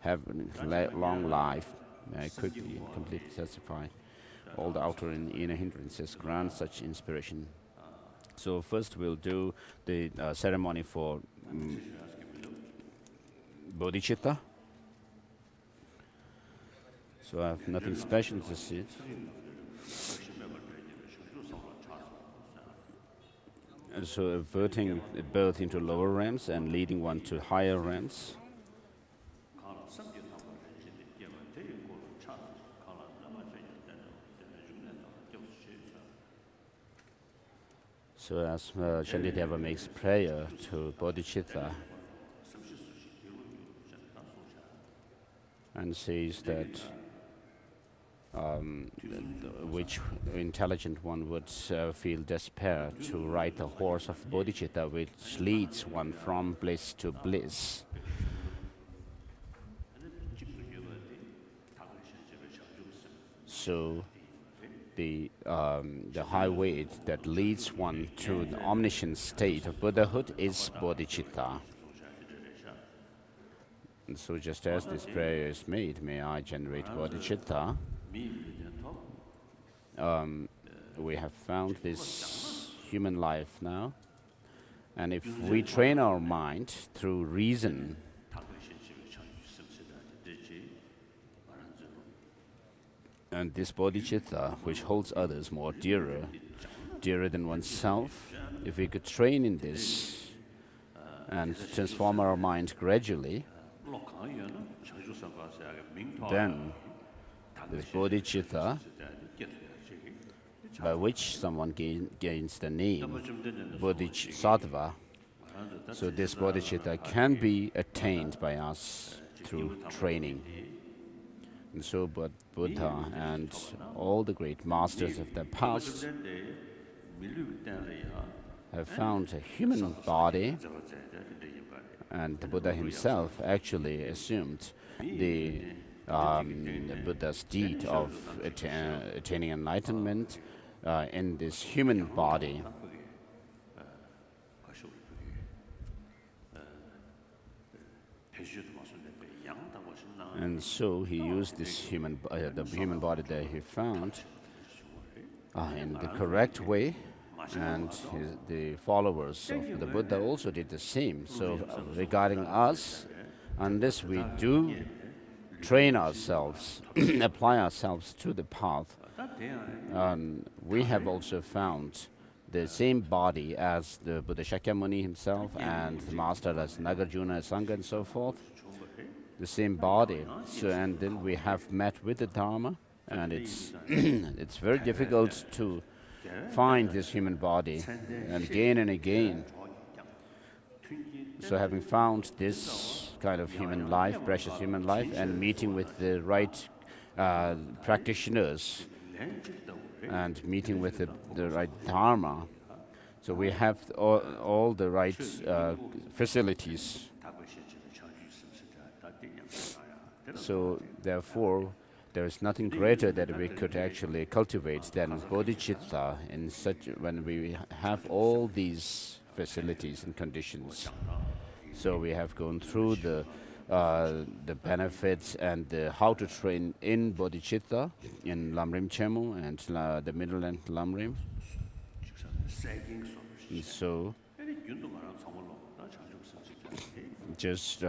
have long life, could completely satisfy all the outer and inner hindrances, grant such inspiration. So first we'll do the ceremony for bodhicitta. So I have nothing special to sit. And so averting birth into lower realms and leading one to higher realms. So as Shantideva makes prayer to bodhicitta and says that which intelligent one would feel despair to ride the horse of bodhicitta, which leads one from bliss to bliss. So the highway that leads one to the omniscient state of Buddhahood is bodhicitta. And so just as this prayer is made, may I generate bodhicitta. We have found this human life now, and if we train our mind through reason, and this bodhicitta, which holds others more dearer than oneself, if we could train in this and transform our mind gradually, then this bodhicitta, by which someone gains the name bodhisattva, so this bodhicitta can be attained by us through training. And so Buddha and all the great masters of the past have found a human body, and the Buddha himself actually assumed the Buddha's deed of attaining enlightenment in this human body. And so he used this the human body that he found in the correct way, and the followers of the Buddha also did the same. So regarding us, unless we do train ourselves, apply ourselves to the path, we have also found the same body as the Buddha Shakyamuni himself and the master as Nagarjuna, Sangha and so forth, the same body. So, and then we have met with the Dharma, and it's it's very difficult to find this human body, and again. So having found this kind of human life, precious human life, and meeting with the right practitioners, and meeting with the right Dharma, so we have all the right facilities. So therefore, there is nothing greater that we could actually cultivate than bodhicitta in such when we have all these facilities and conditions. So we have gone through the benefits and how to train in bodhicitta in Lamrim Chemu and the middle and Lamrim. And so just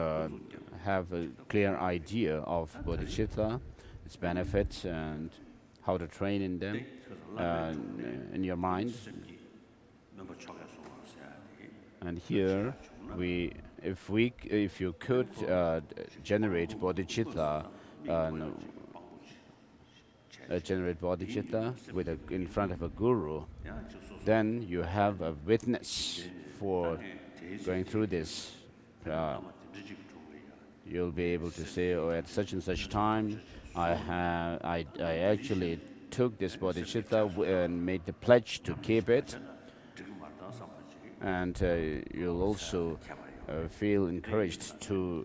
have a clear idea of bodhicitta, its benefits, and how to train in them in your mind. And here, if you could generate bodhicitta, in front of a guru, then you have a witness for going through this. You'll be able to say, oh, at such and such time, I actually took this bodhicitta and made the pledge to keep it. And you'll also feel encouraged to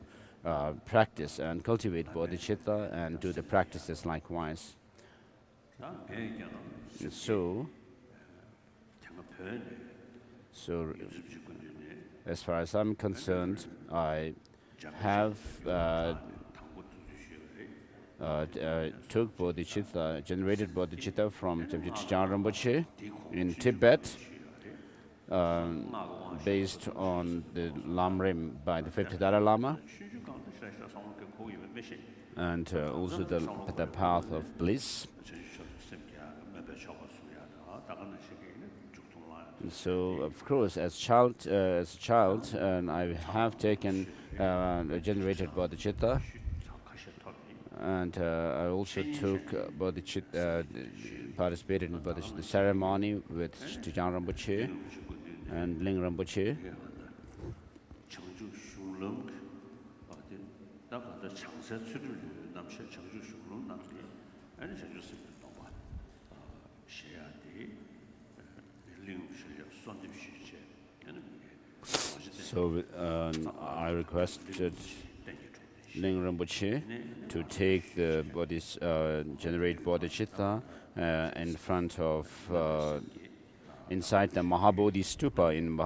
practice and cultivate bodhicitta and do the practices likewise. So as far as I'm concerned, I have took bodhicitta, generated bodhicitta from Tibet Rinpoche in Tibet, based on the Lamrim by the fifth Dalai Lama, and also the path of bliss. And so, of course, as a child, and I have taken generated bodhicitta, and I also took participated in the ceremony with Tujang Rinpoche and Ling Rinpoche. So I requested Ling Rinpoche to take the generate bodhicitta in front of inside the Mahabodhi stupa in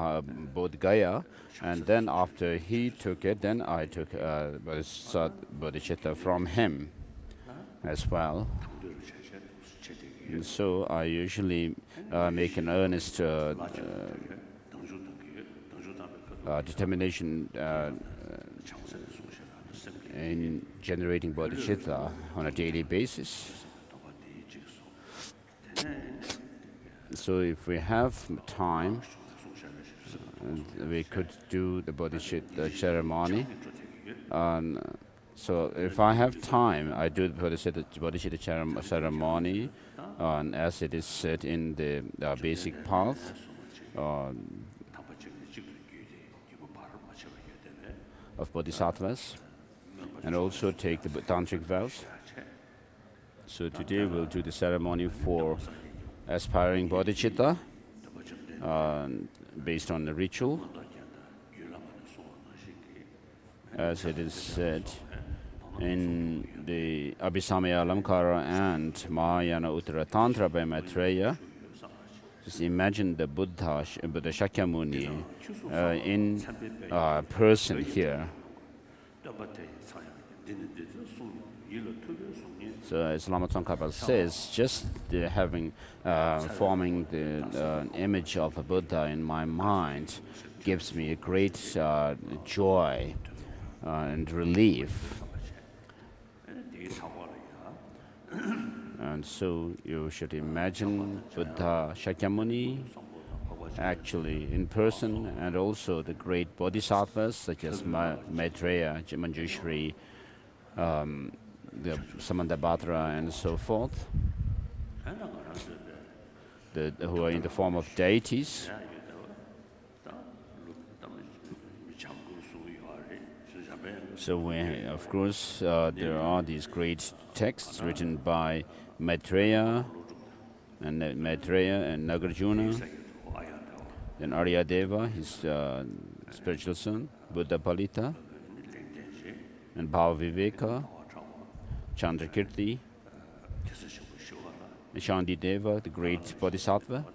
Bodh Gaya, and then after he took it, then I took bodhicitta from him as well. And so I usually make an earnest determination in generating bodhicitta on a daily basis. So if we have time, we could do the bodhicitta ceremony. So if I have time, I do the bodhicitta ceremony, as it is said in the basic path. Of bodhisattvas, and also take the tantric vows. So today we'll do the ceremony for aspiring bodhicitta based on the ritual, as it is said in the Abhisamaya Alamkara and Mahayana Uttara Tantra by Maitreya. Just imagine the Buddha Shakyamuni in person here. So as Lama Tsongkhapa says, just forming the image of a Buddha in my mind gives me a great joy and relief. And so you should imagine Buddha Shakyamuni actually in person, and also the great bodhisattvas such as Maitreya, Manjushri, the Samanthabhadra, and so forth, who are in the form of deities. So of course, there are these great texts written by Maitreya and Nagarjuna, then Aryadeva, his spiritual son, Buddha Palita, and Bhavaviveka, Chandrakirti, Shandideva, the great bodhisattva,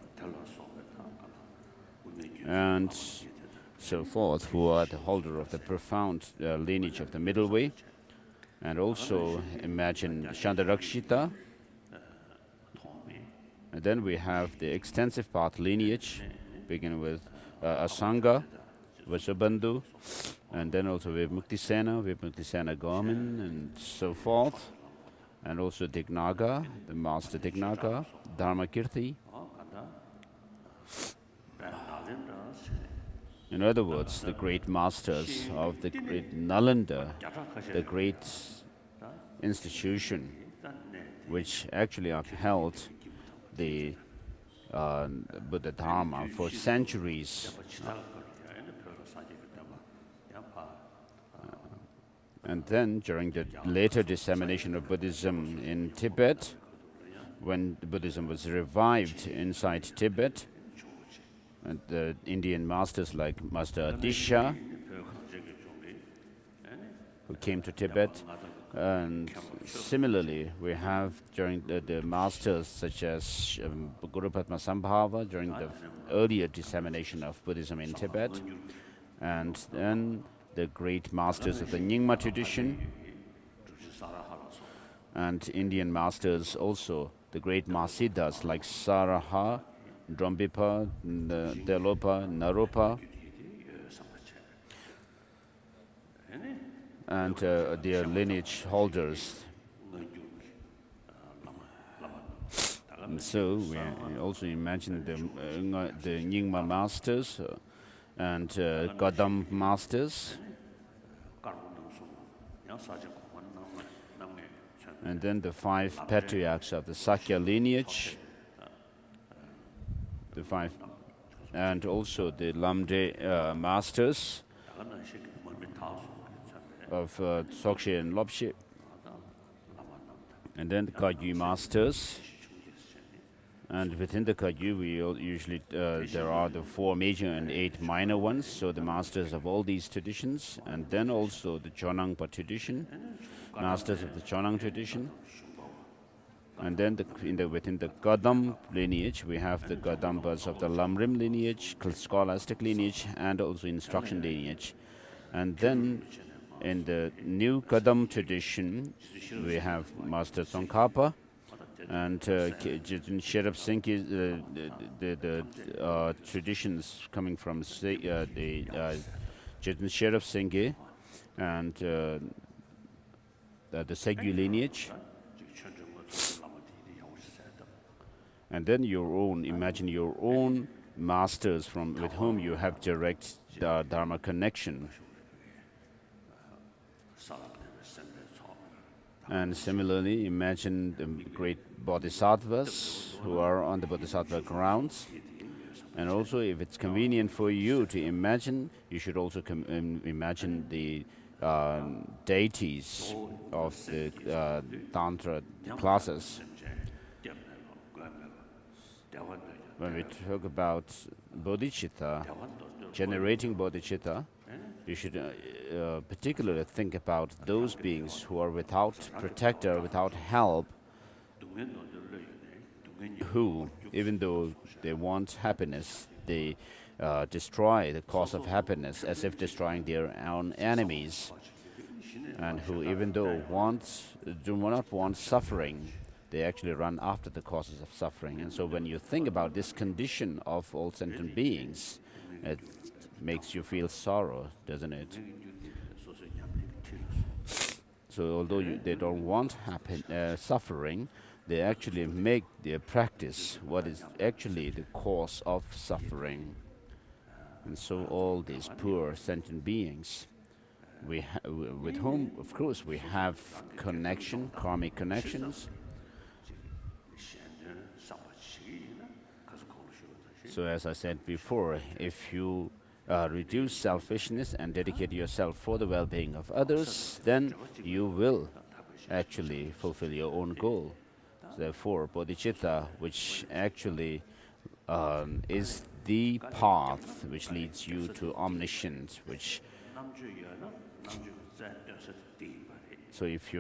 and so forth, who are the holder of the profound lineage of the middle way. And also imagine Chandarakshita. And then we have the extensive path lineage, beginning with Asanga, Vasubandhu, and then also Vipmuktisena Gomin, and so forth. And also Dignaga, the master Dignaga, Dharmakirti. In other words, the great masters of the great Nalanda, the great institution which actually upheld the Buddha Dharma for centuries. And then during the later dissemination of Buddhism in Tibet, when Buddhism was revived inside Tibet, and the Indian masters like Master Adisha, who came to Tibet, and similarly we have during the masters such as Guru Padma Sambhava during the earlier dissemination of Buddhism in Tibet, and then the great masters of the Nyingma tradition, And Indian masters also, the great Mahasiddhas like Saraha, Drambipa, Delopa, Naropa, and their lineage holders. And so we also imagine the Nyingma masters and Kadam masters. And then the 5 patriarchs of the Sakya lineage, and also the Lamde masters of Tsokche and Lobshe, and then the Kagyu masters. And within the Kagyu, we usually there are the 4 major and 8 minor ones, so the masters of all these traditions, and then also the Chonangpa tradition, masters of the Chonang tradition. And then within the Kadam lineage, we have the Kadampas of the Lamrim lineage, scholastic lineage, and also instruction lineage. And then in the new Kadam tradition, we have Master Tsongkhapa and Jitun Sherab Singhi, the traditions coming from the Jitun Sherab Singhi and the Segyu lineage. And then imagine your own masters with whom you have direct Dharma connection. And similarly, imagine the great bodhisattvas who are on the bodhisattva grounds. And also, if it's convenient for you to imagine, you should also imagine the deities of the Tantra classes. When we talk about bodhicitta, generating bodhicitta, you should particularly think about those beings who are without protector, without help, who, even though they want happiness, they destroy the cause of happiness as if destroying their own enemies, and who, even though do not want suffering, they actually run after the causes of suffering. And so when you think about this condition of all sentient beings, it makes you feel sorrow, doesn't it? So although they don't want suffering, they actually make their practice what is actually the cause of suffering. And so all these poor sentient beings, with whom, of course, we have connection, karmic connections. So as I said before, if you reduce selfishness and dedicate yourself for the well-being of others, then you will actually fulfill your own goal. Therefore, bodhicitta, which actually is the path which leads you to omniscience, so if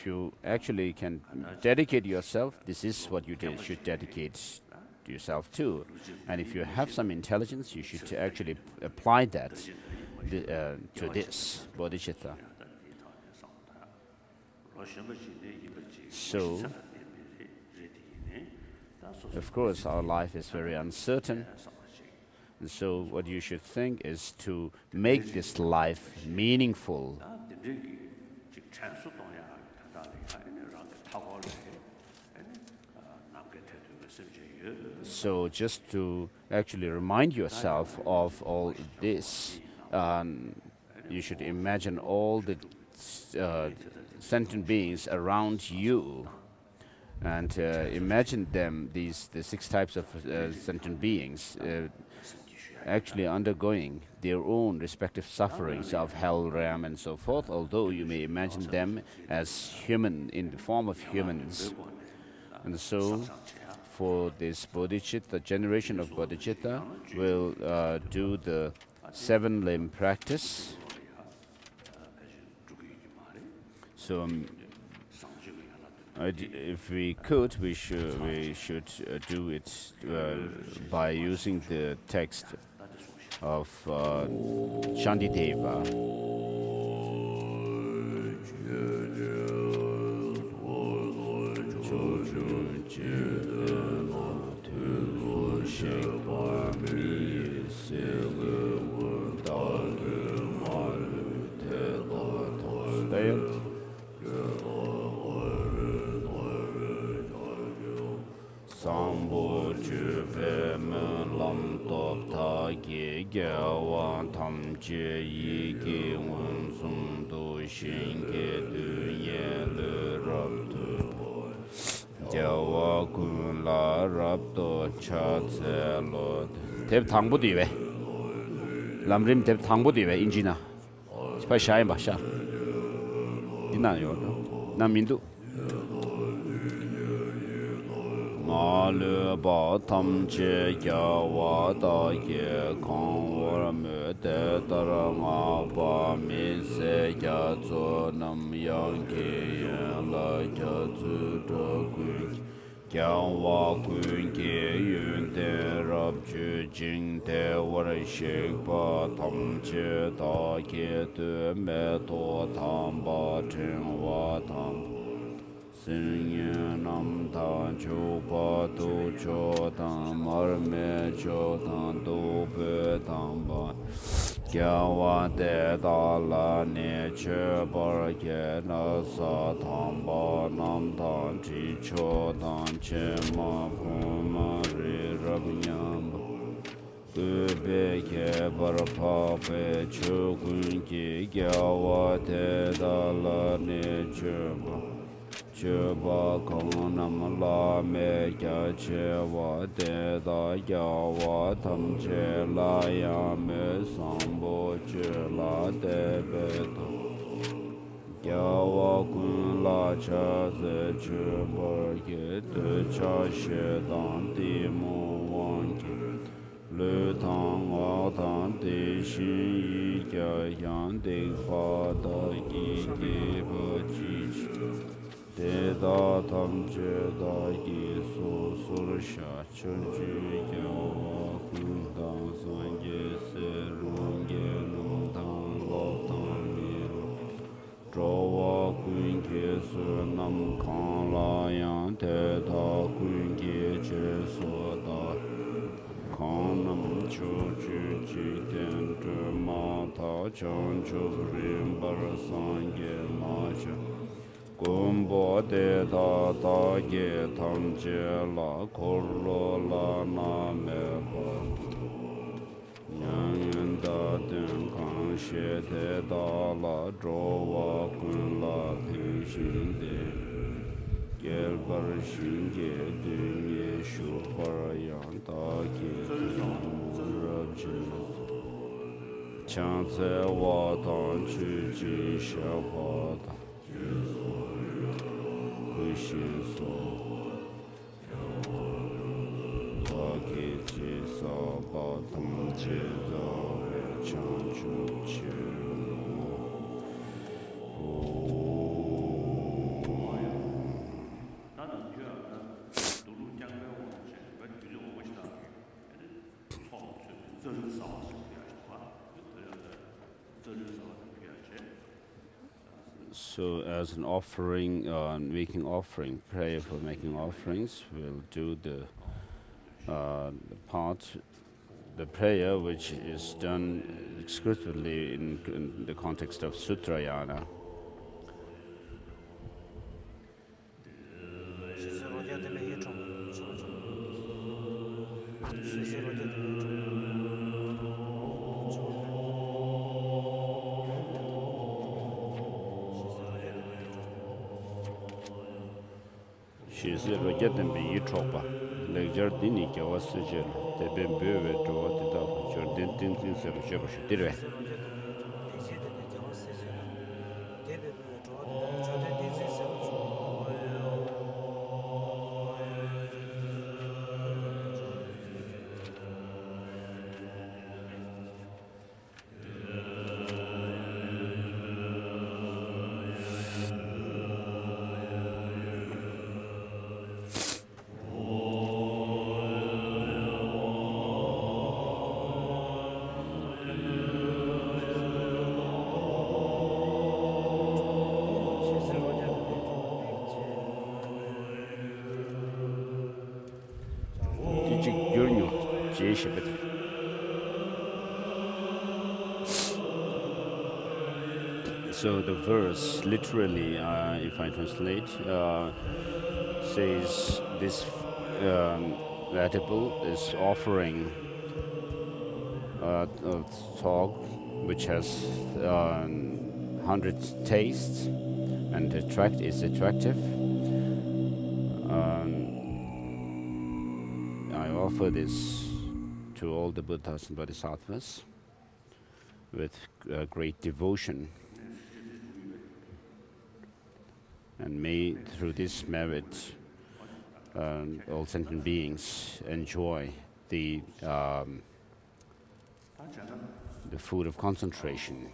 you actually can dedicate yourself, this is what you should dedicate yourself to. And if you have some intelligence, you should actually apply that to this bodhicitta. So, of course, our life is very uncertain. And so what you should think is to make this life meaningful. So just to actually remind yourself of all this, you should imagine all the sentient beings around you, and imagine them, the 6 types of sentient beings, actually undergoing their own respective sufferings of hell, realm, and so forth, although you may imagine them as human, in the form of humans. And so for this bodhicitta, the generation of bodhicitta will do the 7-limb practice. So if we could, we should do it by using the text of Shantideva. Sambo Juve Lam Top Tagi Gawan Tam Je Yi Won Sum Do Shin Ge Du Ye Le Rab Du Jawa Kun La Rab Do Cha Tse Lo Tep Tangbu Di We Lam Rim Tep Tangbu Di We Injina Spa Shayin Ba Sha Dina Yo Na Mindu Ma le ba tam che ya wa da ye kong wa me de da ra ma ba mi se ya zo nam yang ke ya la ya zu da gu ya wa gu ge yun de rab ju jing de wa re she ba tam che da ye de me to tam ba chen wa tam Sin nam ta chu pa tu cho tam mar me cho tam tu pe tam ba kya wa de da la ne che bar ke na sa tam ba nam ta chi cho tam che ma pu ma re rab nyam tu be ke bar pa pe chu kun ki kya wa de da la ne che ba Chuba kong nam la me kya che wa de da ya wa tam che la ya me sambo che la de be to ya wa kun la cha ze che bar ke de cha she dan di mo wan ke le tang wa tang de xin yi kya yang de fa da yi ge ba ji De da tam che da yi su sur sha chen ju ya wa kun dang san ye se rung ye nung tang lo tang mi ro zhou wa kun ke su nam kang la yang te da kun ke che so da kang nam chu ju ji den zhe ma ta chang chu rin bar san ye ma che Gumbo de da da ye tam je la kor lo la na me ba Yang yin da den kang she de da la zhou wa kun la ping xin de Gel bar xin ge dun ye shu bar yang da ge dun rab je Chang tse wa dang chu ji sha pa da Xin so Wa ke ji sa ba tam ji da we chang chu chi So as an offering, making offering, prayer for making offerings, we'll do the part, the prayer which is done exclusively in the context of Sutrayana. She's a rocket and be you chopper. Like Jardini, was a gel, the bamboo to what the dog, Jordan things in the church. So the verse, literally, if I translate, says this edible is offering a thog which has 100 tastes and is attractive. I offer this to all the Buddhas and Bodhisattvas with great devotion. And may, through this merit, all sentient beings enjoy the food of concentration.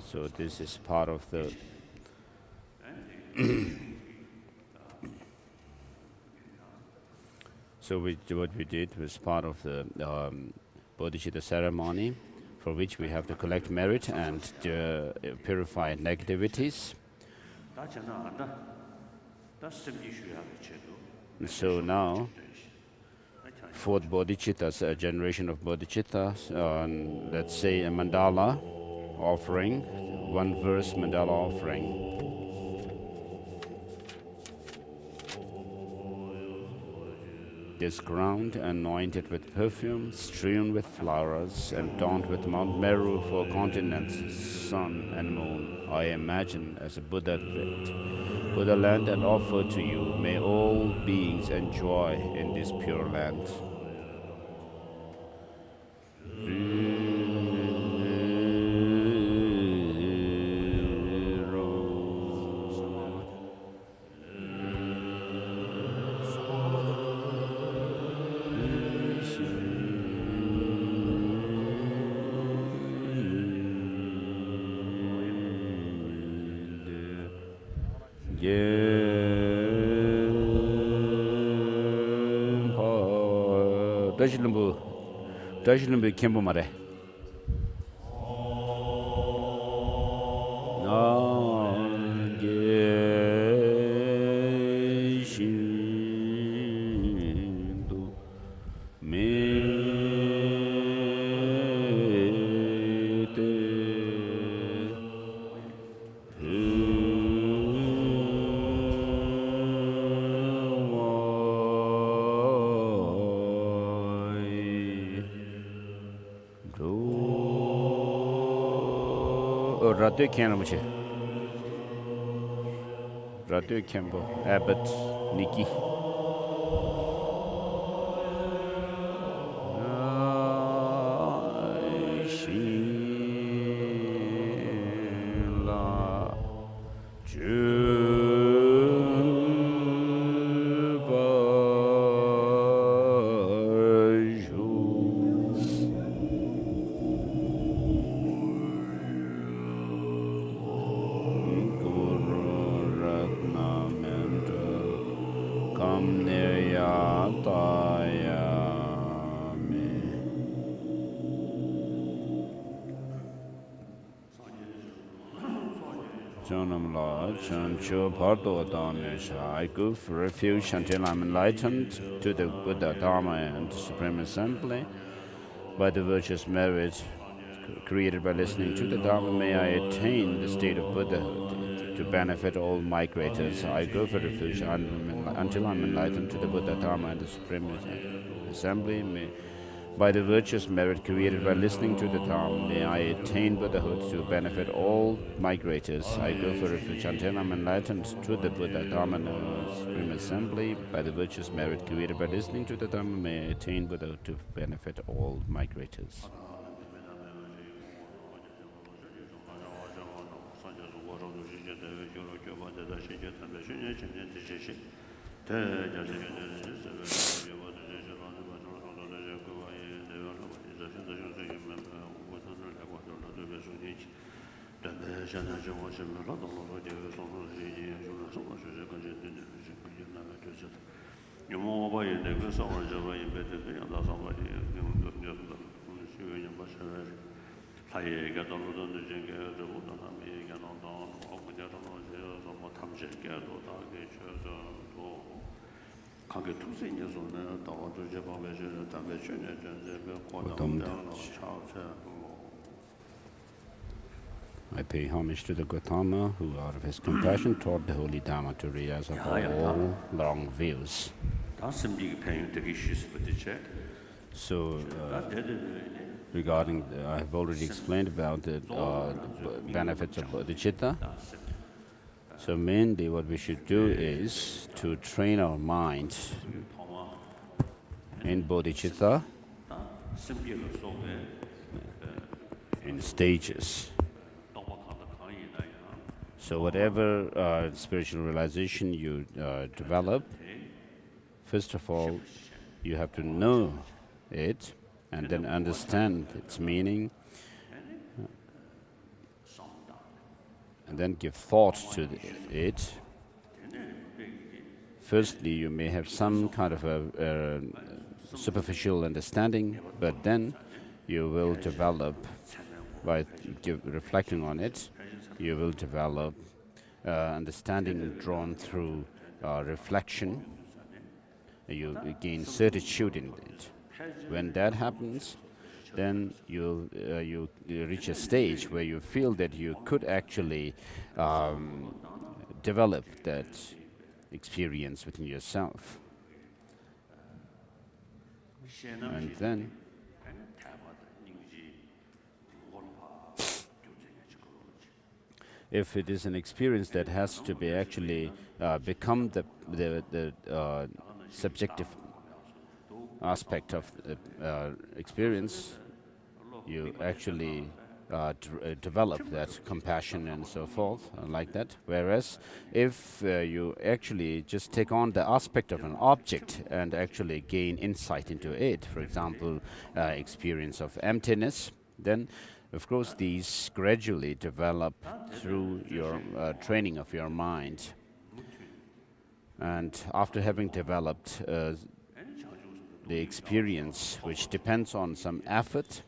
So this is part of the so what we did was part of the bodhicitta ceremony, for which we have to collect merit and purify negativities. So now, fourth bodhicittas, a generation of bodhicittas, let's say a mandala offering, one verse mandala offering. This ground anointed with perfume, strewn with flowers, and donned with Mount Meru for continents, sun and moon, I imagine as a Buddha land and offer to you. May all beings enjoy in this pure land. Dajilumbu Kembu Mare. Radio Kanamuchi. Radio Kembo, Abbott, Nikki. I go for refuge until I'm enlightened to the Buddha, Dharma, and the Supreme Assembly. By the virtuous merit created by listening to the Dharma, may I attain the state of Buddhahood to benefit all migrators. I go for refuge until I'm enlightened to the Buddha, Dharma, and the Supreme Assembly. By the virtuous merit created by listening to the Dharma, may I attain Buddhahood to benefit all migrators. I go for refuge until I'm enlightened to the Buddha, Dharma, and Supreme Assembly. By the virtuous merit created by listening to the Dharma, may I attain Buddhahood to benefit all migrators. I pay homage to the Gautama, who out of his compassion taught the holy Dhamma to realize of all wrong views. So, regarding, I have already explained about the benefits of bodhicitta. So mainly what we should do is to train our mind in bodhicitta in stages. So whatever spiritual realization you develop, first of all, you have to know it and then understand its meaning and then give thought to it. Firstly, you may have some kind of a superficial understanding, but then you will develop, by reflecting on it, you will develop understanding drawn through reflection. You gain certitude in it. When that happens, then you reach a stage where you feel that you could actually develop that experience within yourself. And then if it is an experience that has to be actually become the subjective aspect of the experience, you actually develop that compassion and so forth, like that. Whereas if you actually just take on the aspect of an object and actually gain insight into it, for example, experience of emptiness, then of course these gradually develop through your training of your mind. And after having developed the experience, which depends on some effort,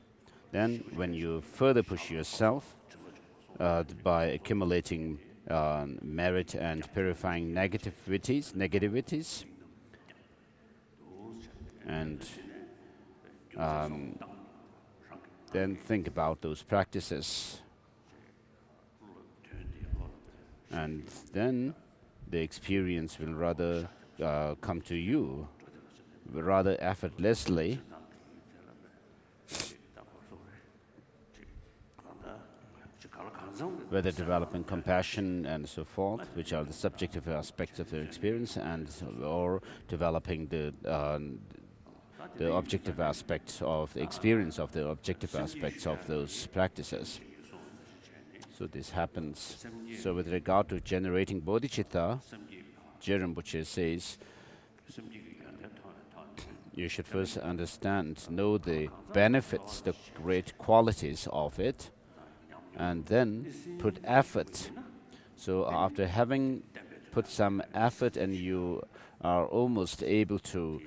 then when you further push yourself by accumulating merit and purifying negativities, and then think about those practices, and then the experience will rather come to you rather effortlessly. Whether developing compassion and so forth, which are the subjective aspects of their experience, and or developing the objective aspects of the experience of the objective aspects of those practices. So this happens. So with regard to generating bodhicitta, Rinpoche says, you should first understand, know the benefits, the great qualities of it, and then put effort. So after having put some effort and you are almost able to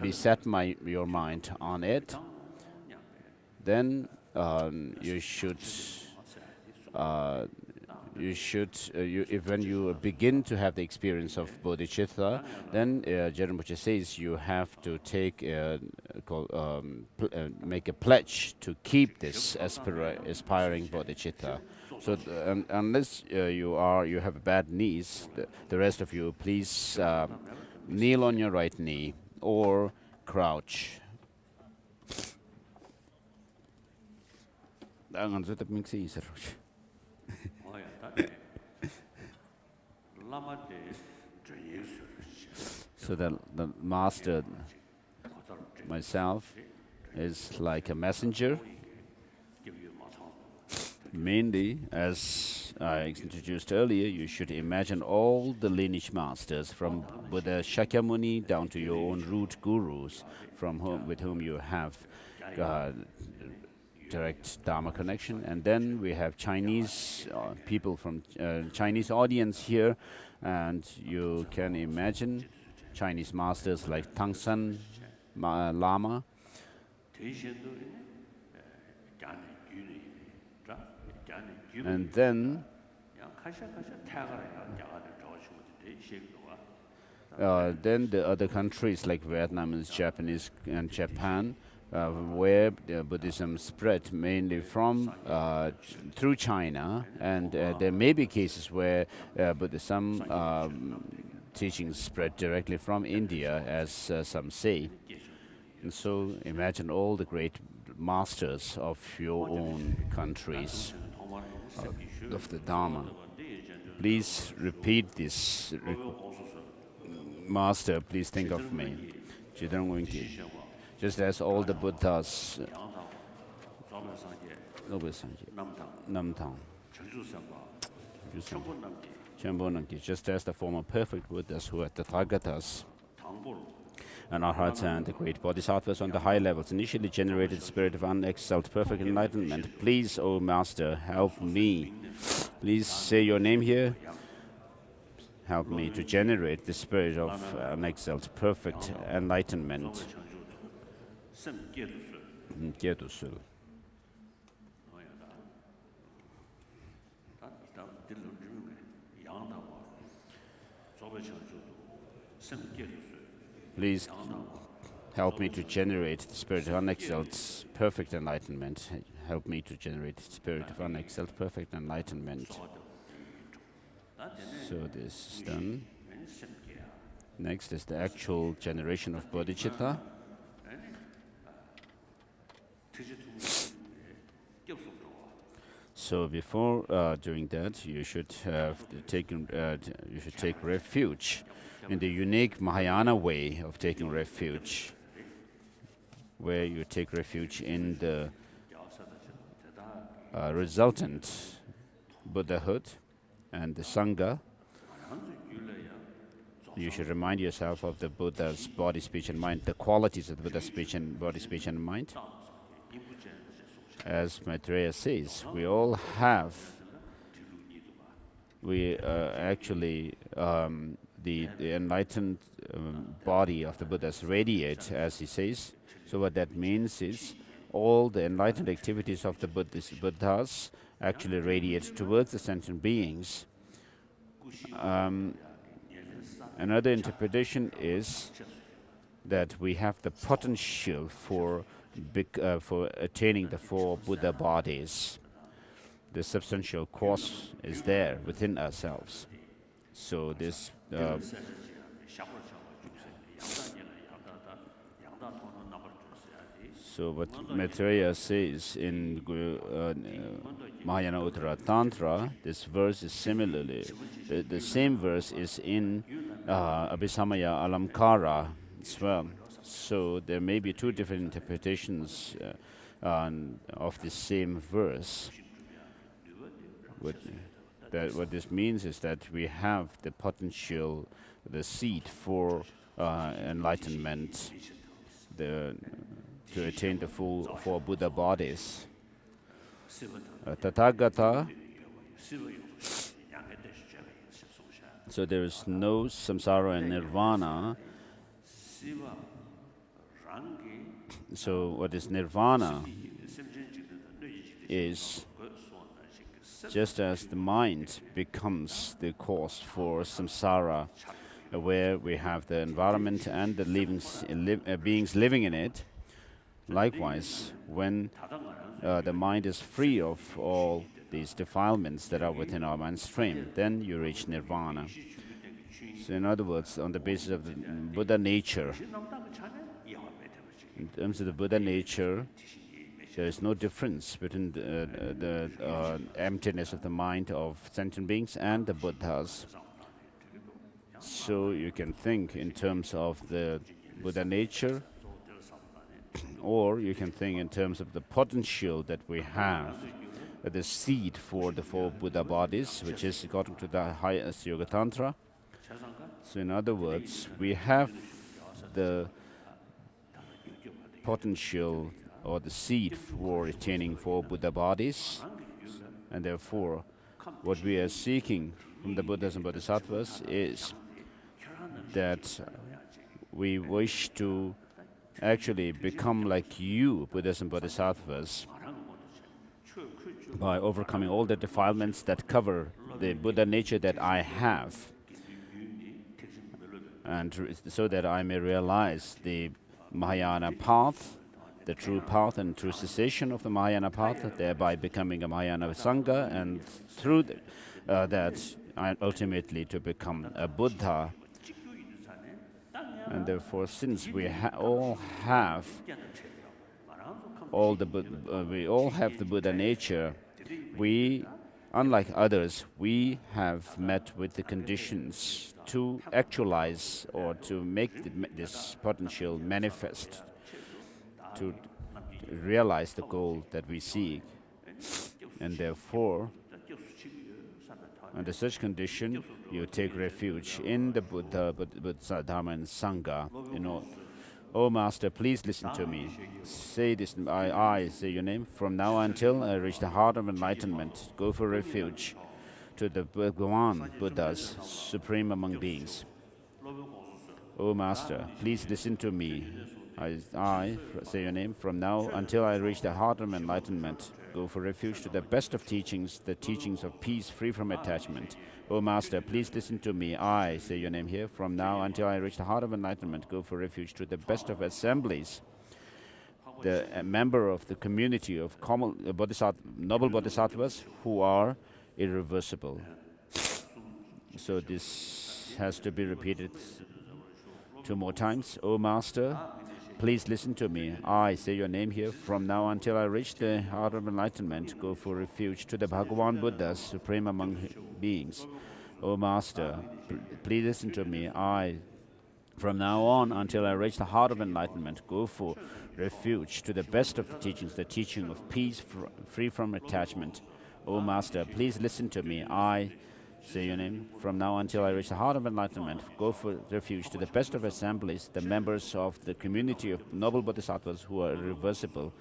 beset your mind on it, then you should, when you begin to have the experience of bodhicitta, then Rinpoche says you have to take make a pledge to keep this aspiring bodhicitta. So unless you have bad knees, the rest of you, please kneel on your right knee or crouch. So the master, myself, is like a messenger. Mainly, as I introduced earlier, you should imagine all the lineage masters, from Buddha Shakyamuni down to your own root gurus, with whom you have direct Dharma connection. And then we have Chinese people from Chinese audience here, and you can imagine Chinese masters like Tangsan Lama, And then the other countries like Vietnam and Japanese and Japan, where Buddhism spread mainly from through China, and there may be cases where Buddhism teachings spread directly from India, as some say. And so imagine all the great masters of your own countries of the Dharma. Please repeat this. Master, please think of me. Just as all the Buddhas, Namtang, just as the former perfect Buddhas who are the Tathagatas and Arhats and the great Bodhisattvas on the high levels initially generated the spirit of unexcelled perfect enlightenment. Please, O Master, help me. Please say your name here. Help me to generate the spirit of unexcelled perfect enlightenment. Please help me to generate the spirit of unexcelled perfect enlightenment. Help me to generate the spirit of unexcelled perfect enlightenment. So this is done. Next is the actual generation of bodhicitta. So before doing that, you should take refuge in the unique Mahayana way of taking refuge, where you take refuge in the resultant Buddhahood and the Sangha. You should remind yourself of the Buddha's body, speech, and mind, the qualities of the Buddha's speech and body, speech, and mind. As Maitreya says, we all have, actually, the enlightened body of the Buddhas radiate, as he says. So what that means is all the enlightened activities of the Buddhas actually radiate towards the sentient beings. Another interpretation is that we have the potential for attaining the 4 Buddha bodies. The substantial cause is there within ourselves. So this so what Maitreya says in Mahayana Uttara Tantra, this verse is similarly, the same verse is in Abhisamaya Alamkara as well. So there may be 2 different interpretations of the same verse. What this means is that we have the potential, the seed for enlightenment, to attain the full 4 Buddha bodies. Tathagata, so there is no samsara and nirvana. So what is nirvana is just as the mind becomes the cause for samsara, where we have the environment and the beings living in it. Likewise, when the mind is free of all these defilements that are within our mind stream, then you reach nirvana. So in other words, on the basis of the Buddha nature, in terms of the Buddha nature, there is no difference between the emptiness of the mind of sentient beings and the Buddhas. So you can think in terms of the Buddha nature, or you can think in terms of the potential that we have, the seed for the 4 Buddha bodies, which is according to the highest Yoga Tantra. So in other words, we have the potential or the seed for attaining 4 Buddha bodies, and therefore what we are seeking from the Buddhas and Bodhisattvas is that we wish to actually become like you, Buddhas and Bodhisattvas, by overcoming all the defilements that cover the Buddha nature that I have, and so that I may realize the Mahayana path, the true path and true cessation of the Mahayana path, thereby becoming a Mahayana Sangha, and through that ultimately to become a Buddha. And therefore, since we all have the Buddha nature, we, unlike others, we have met with the conditions to actualize or to make this potential manifest, to realize the goal that we seek. And therefore, under such condition, you take refuge in the Buddha, Dharma, and Sangha. Oh Master, please listen to me. Say this, I say your name. From now until I reach the heart of enlightenment, go for refuge to the Bhagavan Buddhas, supreme among beings. Oh Master, please listen to me. I say your name. From now until I reach the heart of enlightenment, go for refuge to the best of teachings, the teachings of peace free from attachment. O Master, please listen to me. I say your name here. From now until I reach the heart of enlightenment, go for refuge to the best of assemblies, the member of the community of noble bodhisattvas who are irreversible. So this has to be repeated 2 more times. O Master, please listen to me. I say your name here. From now until I reach the heart of enlightenment, go for refuge to the Bhagavan Buddhas, supreme among beings. O Master, please listen to me. I, from now on until I reach the heart of enlightenment, go for refuge to the best of the teachings, the teaching of peace free from attachment. O Master, please listen to me. I say your name. From now until I reach the heart of enlightenment, go for refuge to the best of assemblies, the members of the community of noble bodhisattvas who are irreversible.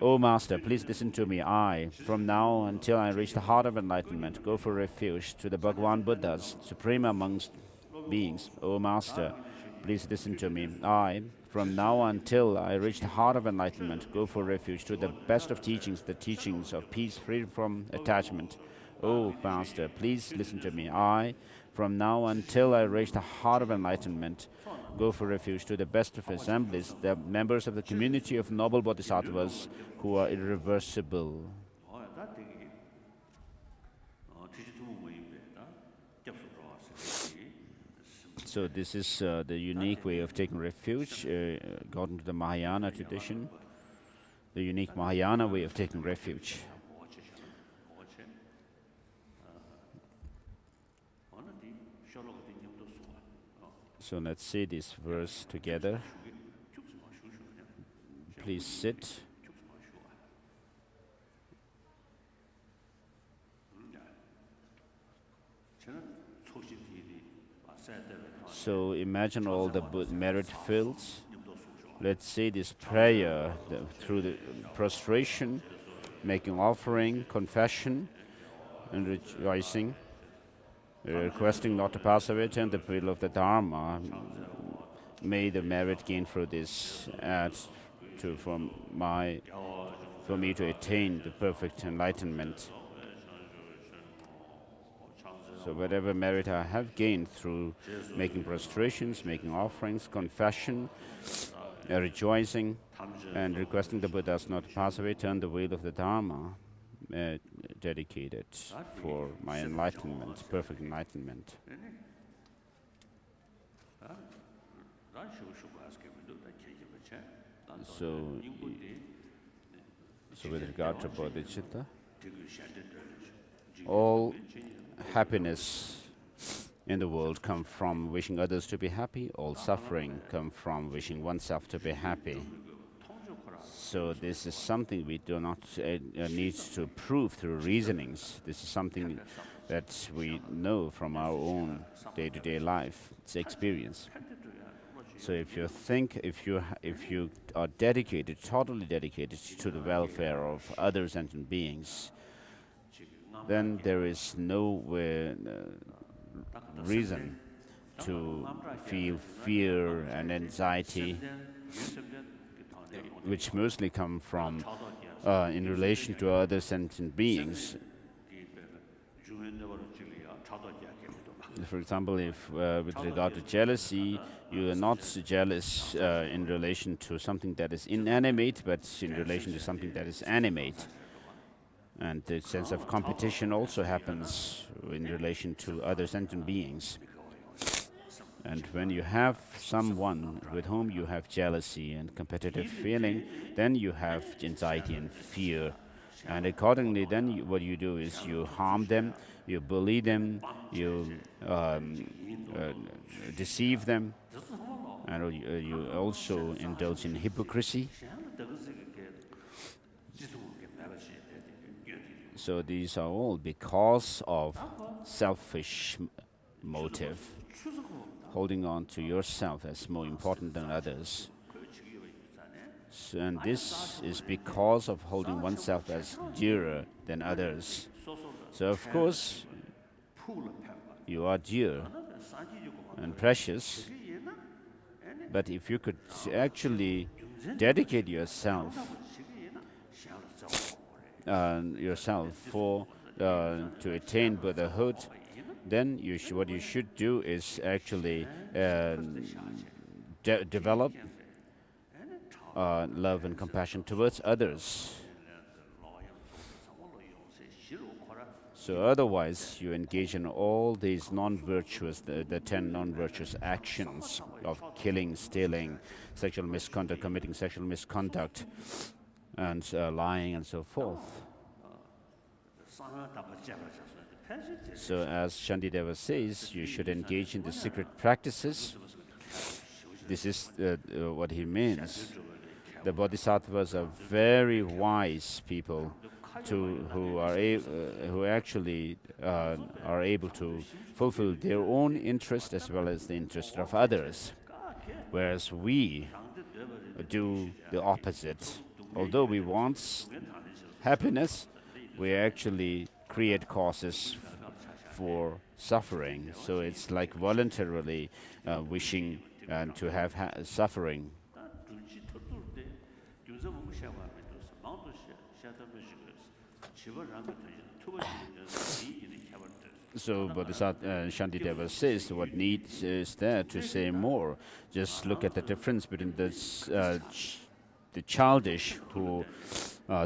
O Master, please listen to me. I, from now until I reach the heart of enlightenment, go for refuge to the Bhagavan Buddhas, supreme amongst beings. O Master, please listen to me. I, from now until I reach the heart of enlightenment, go for refuge to the best of teachings, the teachings of peace free from attachment. Oh, Master, please listen to me. I, from now until I reach the heart of enlightenment, go for refuge to the best of assemblies, the members of the community of noble bodhisattvas who are irreversible. So this is the unique way of taking refuge, according to the Mahayana tradition, the unique Mahayana way of taking refuge. So let's say this verse together. Please sit. So imagine all the merit fields. Let's say this prayer through the prostration, making offering, confession, and rejoicing. Requesting not to pass away, and the will of the Dharma. May the merit gained through this add for me to attain the perfect enlightenment. So whatever merit I have gained through making prostrations, making offerings, confession, rejoicing, and requesting the Buddhas not to pass away, turn the wheel of the Dharma, dedicated for my enlightenment, perfect enlightenment. So with regard to bodhicitta, all happiness in the world come from wishing others to be happy. All suffering come from wishing oneself to be happy. So this is something we do not need to prove through reasonings. This is something that we know from our own day-to-day life. It's experience. So if you are dedicated, totally dedicated to the welfare of other sentient beings, then there is no reason to feel fear and anxiety which mostly come from in relation to other sentient beings. For example, if with regard to jealousy, you are not jealous in relation to something that is inanimate, but in relation to something that is animate. And the sense of competition also happens in relation to other sentient beings. And when you have someone with whom you have jealousy and competitive feeling, then you have anxiety and fear. And accordingly, then what you do is you harm them, you bully them, you deceive them, and you also indulge in hypocrisy. So these are all because of selfish motive, holding on to yourself as more important than others. So, and this is because of holding oneself as dearer than others. So of course, you are dear and precious, but if you could actually dedicate yourself for to attain Buddhahood, then what you should do is actually develop love and compassion towards others. So otherwise, you engage in all these non-virtuous, the 10 non-virtuous actions of killing, stealing, sexual misconduct, committing sexual misconduct, and lying and so forth. So as Shantideva says, you should engage in the secret practices. This is what he means. The bodhisattvas are very wise people who actually are able to fulfill their own interest as well as the interest of others, whereas we do the opposite. Although we want happiness, we actually create causes for suffering. So it's like voluntarily wishing to have suffering. So Bodhisattva Shantideva says what needs is there to say more. Just look at the difference between the childish who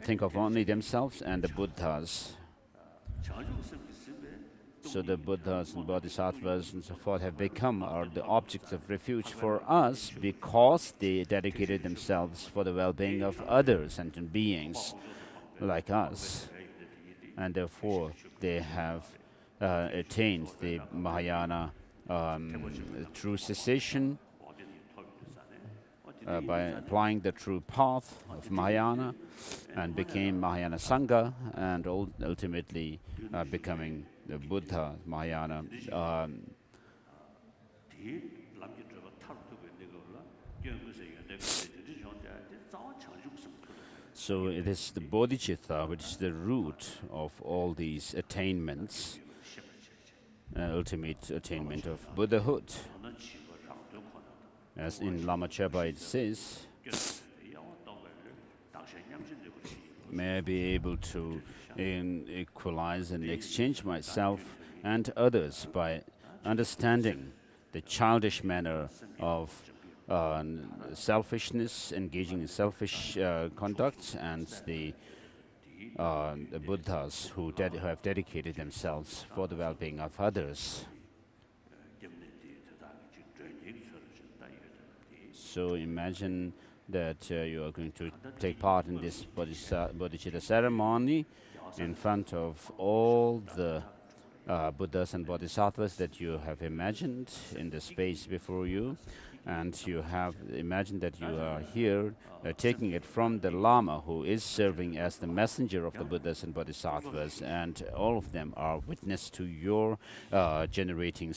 think of only themselves and the Buddhas. So the Buddhas and Bodhisattvas and so forth have become the objects of refuge for us because they dedicated themselves for the well-being of other sentient beings like us. And therefore they have attained the Mahayana true cessation by applying the true path of Mahayana, and became Mahayana Sangha, and ultimately becoming the Buddha Mahayana. So it is the bodhicitta which is the root of all these attainments, ultimate attainment of Buddhahood. As in Lama Chöpa it says, may I be able to equalize and exchange myself and others by understanding the childish manner of selfishness, engaging in selfish conduct, and the Buddhas who have dedicated themselves for the well-being of others. So imagine that you are going to take part in this bodhicitta ceremony in front of all the Buddhas and Bodhisattvas that you have imagined in the space before you, and you have imagined that you are here taking it from the Lama who is serving as the messenger of the Buddhas and Bodhisattvas, and all of them are witness to your generating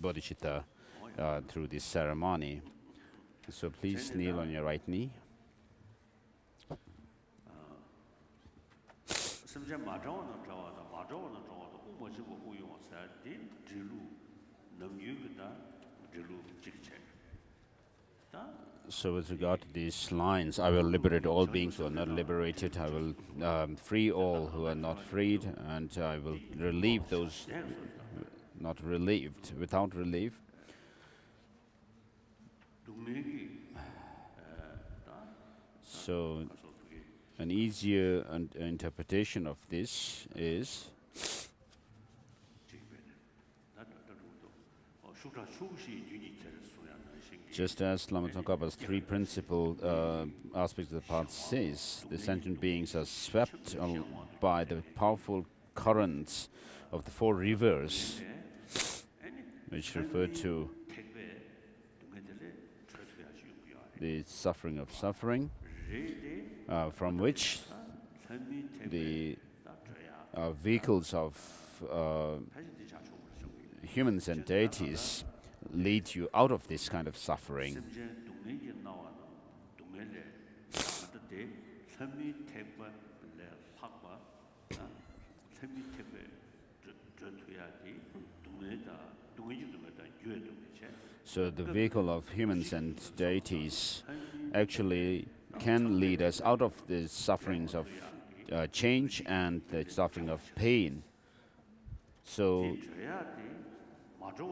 bodhicitta through this ceremony. So please kneel on your right knee. So with regard to these lines, I will liberate all beings who are not liberated, I will free all who are not freed, and I will relieve those not relieved, without relief. So an easier interpretation of this is just as Lama Tsongkhapa's three principal aspects of the path says, the sentient beings are swept by the powerful currents of the four rivers, which refer to the suffering of suffering, from which the vehicles of humans and deities lead you out of this kind of suffering. So the vehicle of humans and deities actually can lead us out of the sufferings of change and the suffering of pain. So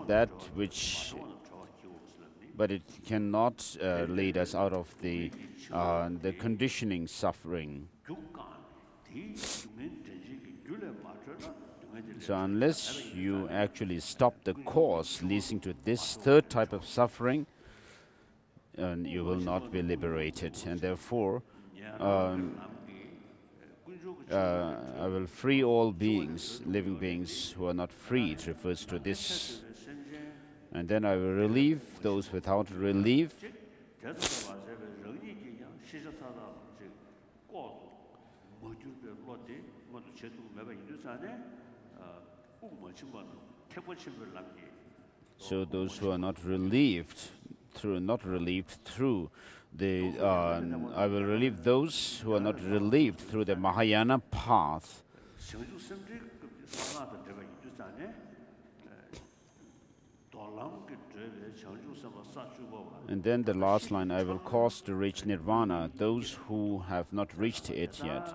that which, but it cannot lead us out of the conditioning suffering. So unless you actually stop the cause leading to this third type of suffering, you will not be liberated. And therefore, I will free all beings, living beings who are not free. It refers to this. And then I will relieve those without relief. So those who are not relieved through the I will relieve those who are not relieved through the Mahayana path. And then the last line, I will cause to reach nirvana those who have not reached it yet.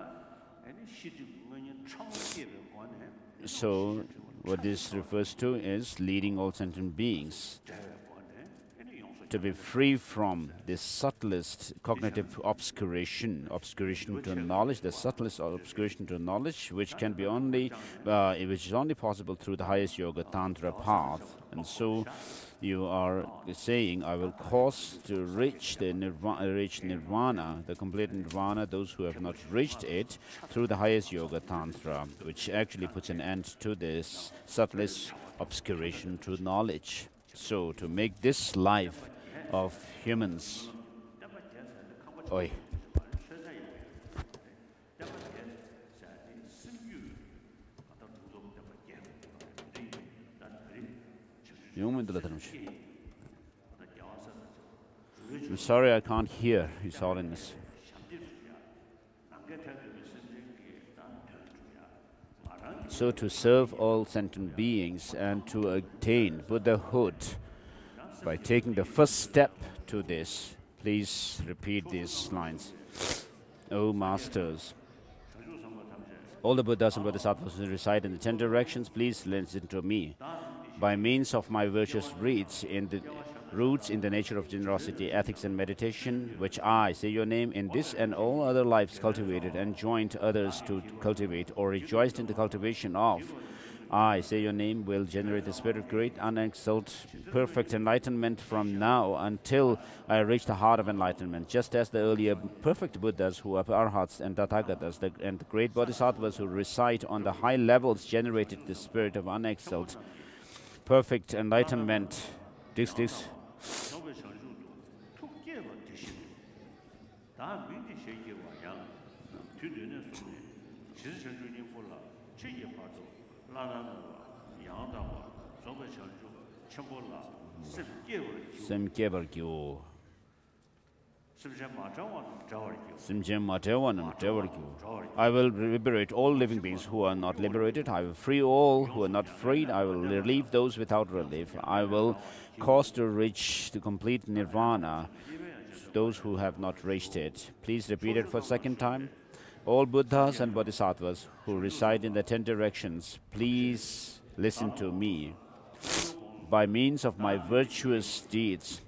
So what this refers to is leading all sentient beings to be free from the subtlest cognitive obscuration to knowledge, the subtlest obscuration to knowledge, which can be only, which is only possible through the highest yoga tantra path. And so you are saying, I will cause to reach the nirvana, the complete nirvana, those who have not reached it, through the highest yoga tantra, which actually puts an end to this subtlest obscuration to knowledge. So to make this life of humans, oi. I'm sorry I can't hear, His Holiness. So to serve all sentient beings and to attain Buddhahood, by taking the first step to this, please repeat these lines. O Masters, all the Buddhas and Bodhisattvas who reside in the 10 directions, please listen to me. By means of my virtuous roots in the nature of generosity, ethics and meditation, which I, say your name, in this and all other lives cultivated and joined others to cultivate or rejoiced in the cultivation of, I, say your name, will generate the spirit of great, unexalted, perfect enlightenment from now until I reach the heart of enlightenment, just as the earlier perfect Buddhas who are Arhats and Tathagatas and the great Bodhisattvas who reside on the high levels generated the spirit of unexalted, perfect enlightenment. This. I will liberate all living beings who are not liberated. I will free all who are not freed. I will relieve those without relief. I will cause to reach the complete nirvana those who have not reached it. Please repeat it for a second time. All Buddhas and Bodhisattvas who reside in the 10 directions, please listen to me. By means of my virtuous deeds,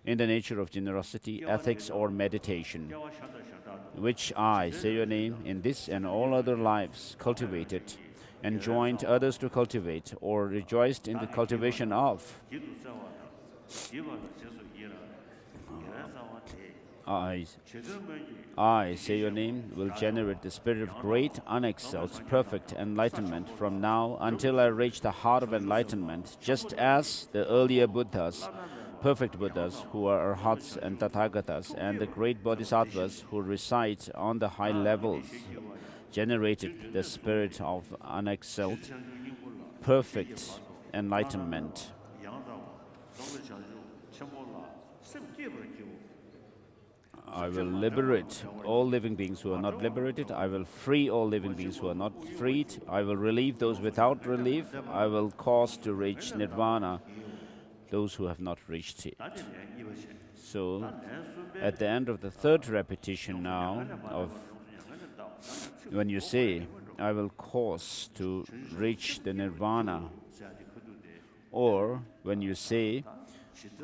in the nature of generosity, ethics, or meditation, which I, say your name, in this and all other lives cultivated, enjoined others to cultivate, or rejoiced in the cultivation of, I, say your name, will generate the spirit of great, unexcelled, perfect enlightenment from now until I reach the heart of enlightenment, just as the earlier Buddhas, perfect Buddhas, who are Arhats and Tathagatas, and the great Bodhisattvas who reside on the high levels, generated the spirit of unexcelled, perfect enlightenment. I will liberate all living beings who are not liberated. I will free all living beings who are not freed. I will relieve those without relief. I will cause to reach nirvana those who have not reached it. So, at the end of the third repetition now, of when you say, I will cause to reach the nirvana, or when you say,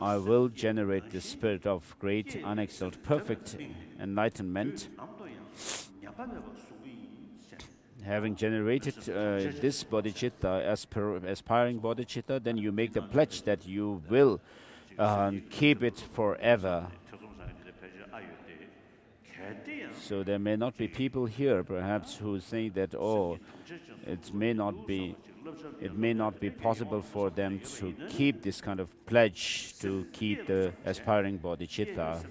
I will generate the spirit of great, unexcelled, perfect enlightenment, having generated this bodhicitta, aspiring bodhicitta, then you make the pledge that you will keep it forever. So there may not be people here, perhaps, who think that, oh, it may not be possible for them to keep this kind of pledge to keep the aspiring bodhicitta.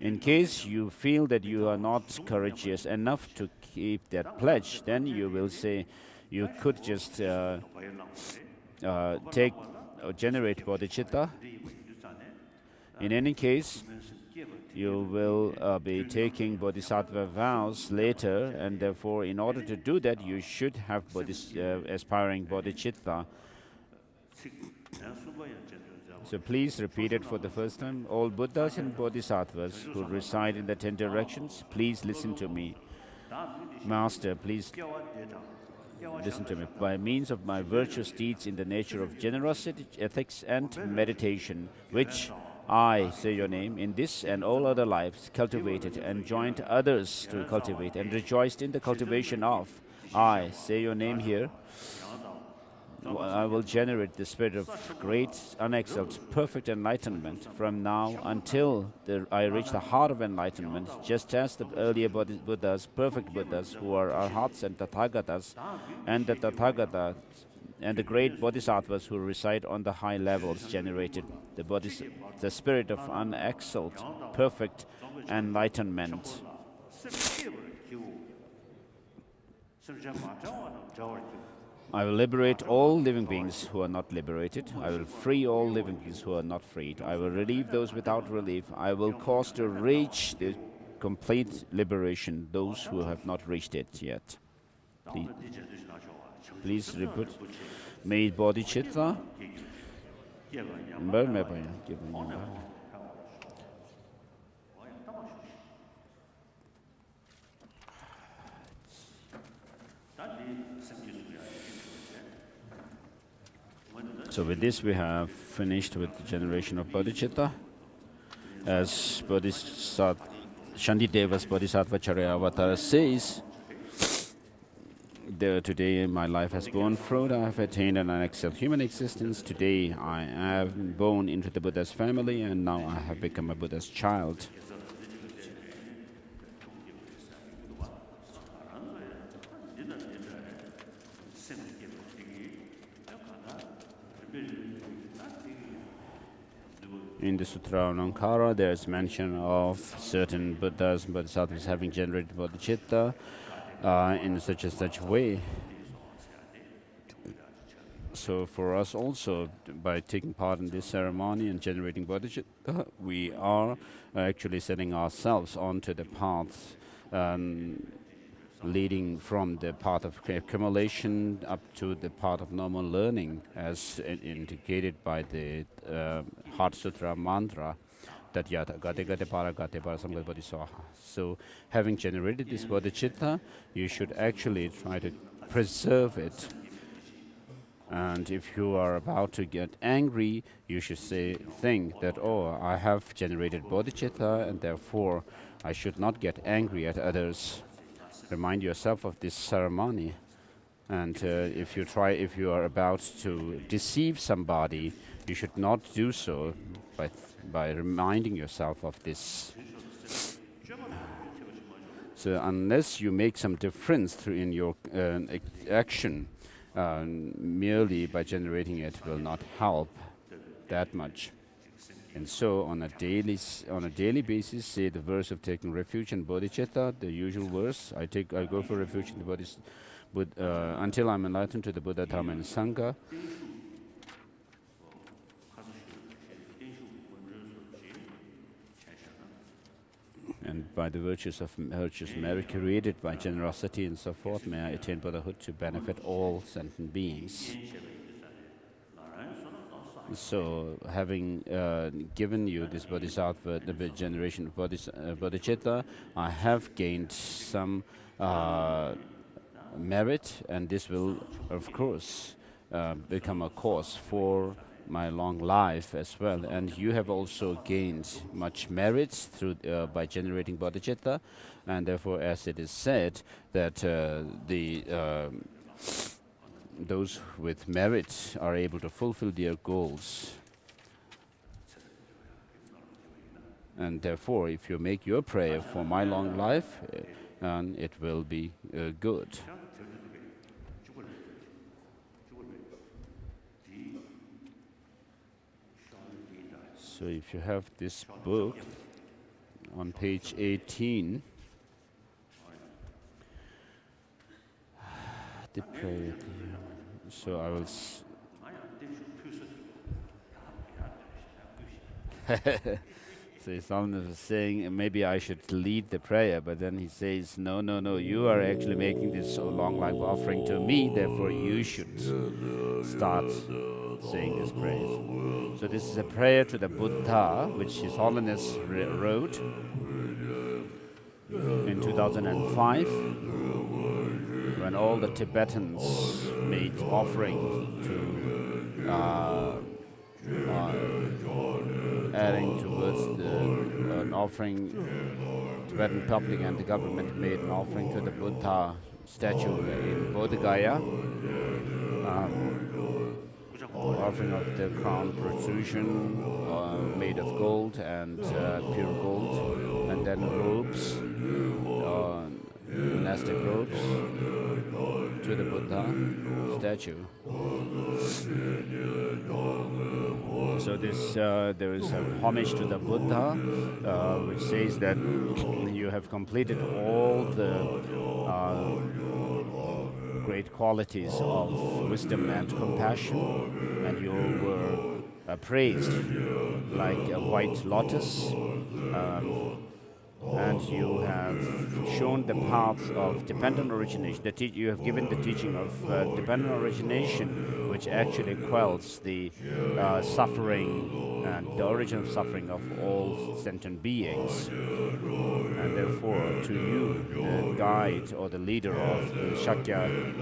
In case you feel that you are not courageous enough to keep that pledge, then you will say you could just generate bodhicitta. In any case, you will be taking bodhisattva vows later, and therefore, in order to do that, you should have aspiring bodhicitta. So please repeat it for the first time. All Buddhas and Bodhisattvas who reside in the 10 directions, please listen to me. Master, please listen to me. By means of my virtuous deeds in the nature of generosity, ethics, and meditation, which I, say your name, in this and all other lives cultivated, and joined others to cultivate, and rejoiced in the cultivation of, I, say your name here, I will generate the spirit of great, unexcelled, perfect enlightenment from now until I reach the heart of enlightenment, just as the earlier Buddhas, perfect Buddhas, who are Arhats and Tathagatas, and the Tathagatas, and the great Bodhisattvas who reside on the high levels generated the spirit of unexcelled, perfect enlightenment. I will liberate all living beings who are not liberated. I will free all living beings who are not freed. I will relieve those without relief. I will cause to reach the complete liberation those who have not reached it yet. Please repeat. May bodhicitta. So with this we have finished with the generation of bodhicitta. As Shantideva's Bodhisattva Charyavatara says, today my life has borne fruit, I have attained an unexcelled human existence. Today I am born into the Buddha's family, and now I have become a Buddha's child. In the Sutra of Nankara, there is mention of certain Buddhas and Bodhisattvas having generated bodhicitta in such and such way. So for us also, by taking part in this ceremony and generating bodhicitta, we are actually setting ourselves onto the path leading from the path of accumulation up to the path of normal learning, as indicated by the Heart Sutra mantra. tatyata gate gate para samgata bodhisattva. So having generated this bodhicitta, you should actually try to preserve it. And if you are about to get angry, you should think that, oh, I have generated bodhicitta, and therefore I should not get angry at others. Remind yourself of this ceremony. And if you are about to deceive somebody, you should not do so by reminding yourself of this. So unless you make some difference in your action, merely by generating it will not help that much. And so on a daily basis, say the verse of taking refuge in bodhicitta, the usual verse. I go for refuge in the bodhicitta until I'm enlightened to the Buddha, Dharma, and Sangha. And by the virtues merit created by generosity and so forth, may I attain Buddhahood to benefit all sentient beings. So, having given you this bodhisattva, the generation of bodhicitta, I have gained some merit, and this will, of course, become a cause for my long life as well. And you have also gained much merit through by generating bodhicitta, and therefore, as it is said, that those with merit are able to fulfill their goals. And therefore, if you make your prayer for my long life, it will be good. So if you have this book on page 18, the prayer. So I will. So someone was saying maybe I should lead the prayer, but then he says, no, you are actually making this so long life offering to me, therefore you should start saying this prayer. So this is a prayer to the Buddha, which His Holiness wrote in 2005, when all the Tibetans made offering to adding towards an offering. Tibetan public and the government made an offering to the Buddha statue in Bodh Gaya, offering of the crown protrusion made of gold and pure gold, and then robes, monastic robes to the Buddha statue. So this there is a homage to the Buddha, which says that you have completed all the great qualities of wisdom and compassion, and you were praised like a white lotus. And you have shown the path of dependent origination. You have given the teaching of dependent origination, which actually quells the suffering and the origin of suffering of all sentient beings. And therefore, to you, the guide or the leader of the Shakyas,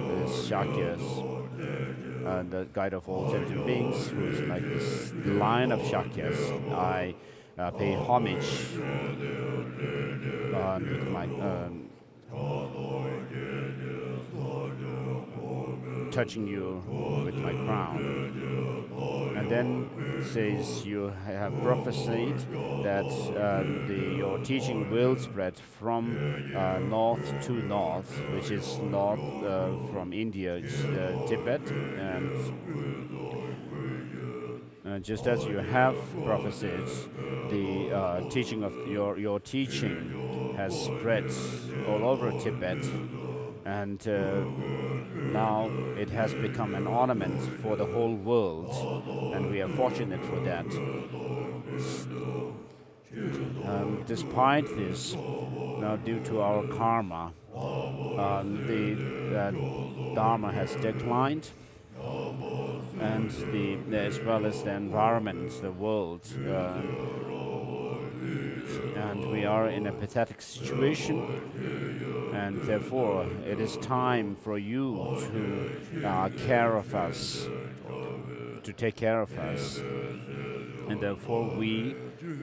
the guide of all sentient beings, who is like this lion of Shakyas, I pay homage with my touching you with my crown. And then it says you have prophesied that your teaching will spread from north to north, which is north from India, it's Tibet, and just as you have prophesied, the teaching of your teaching has spread all over Tibet, and now it has become an ornament for the whole world, and we are fortunate for that. Despite this, now due to our karma, the Dharma has declined, and as well as the environment, the world, And we are in a pathetic situation, and therefore it is time for you to care of us, to take care of us. And therefore we,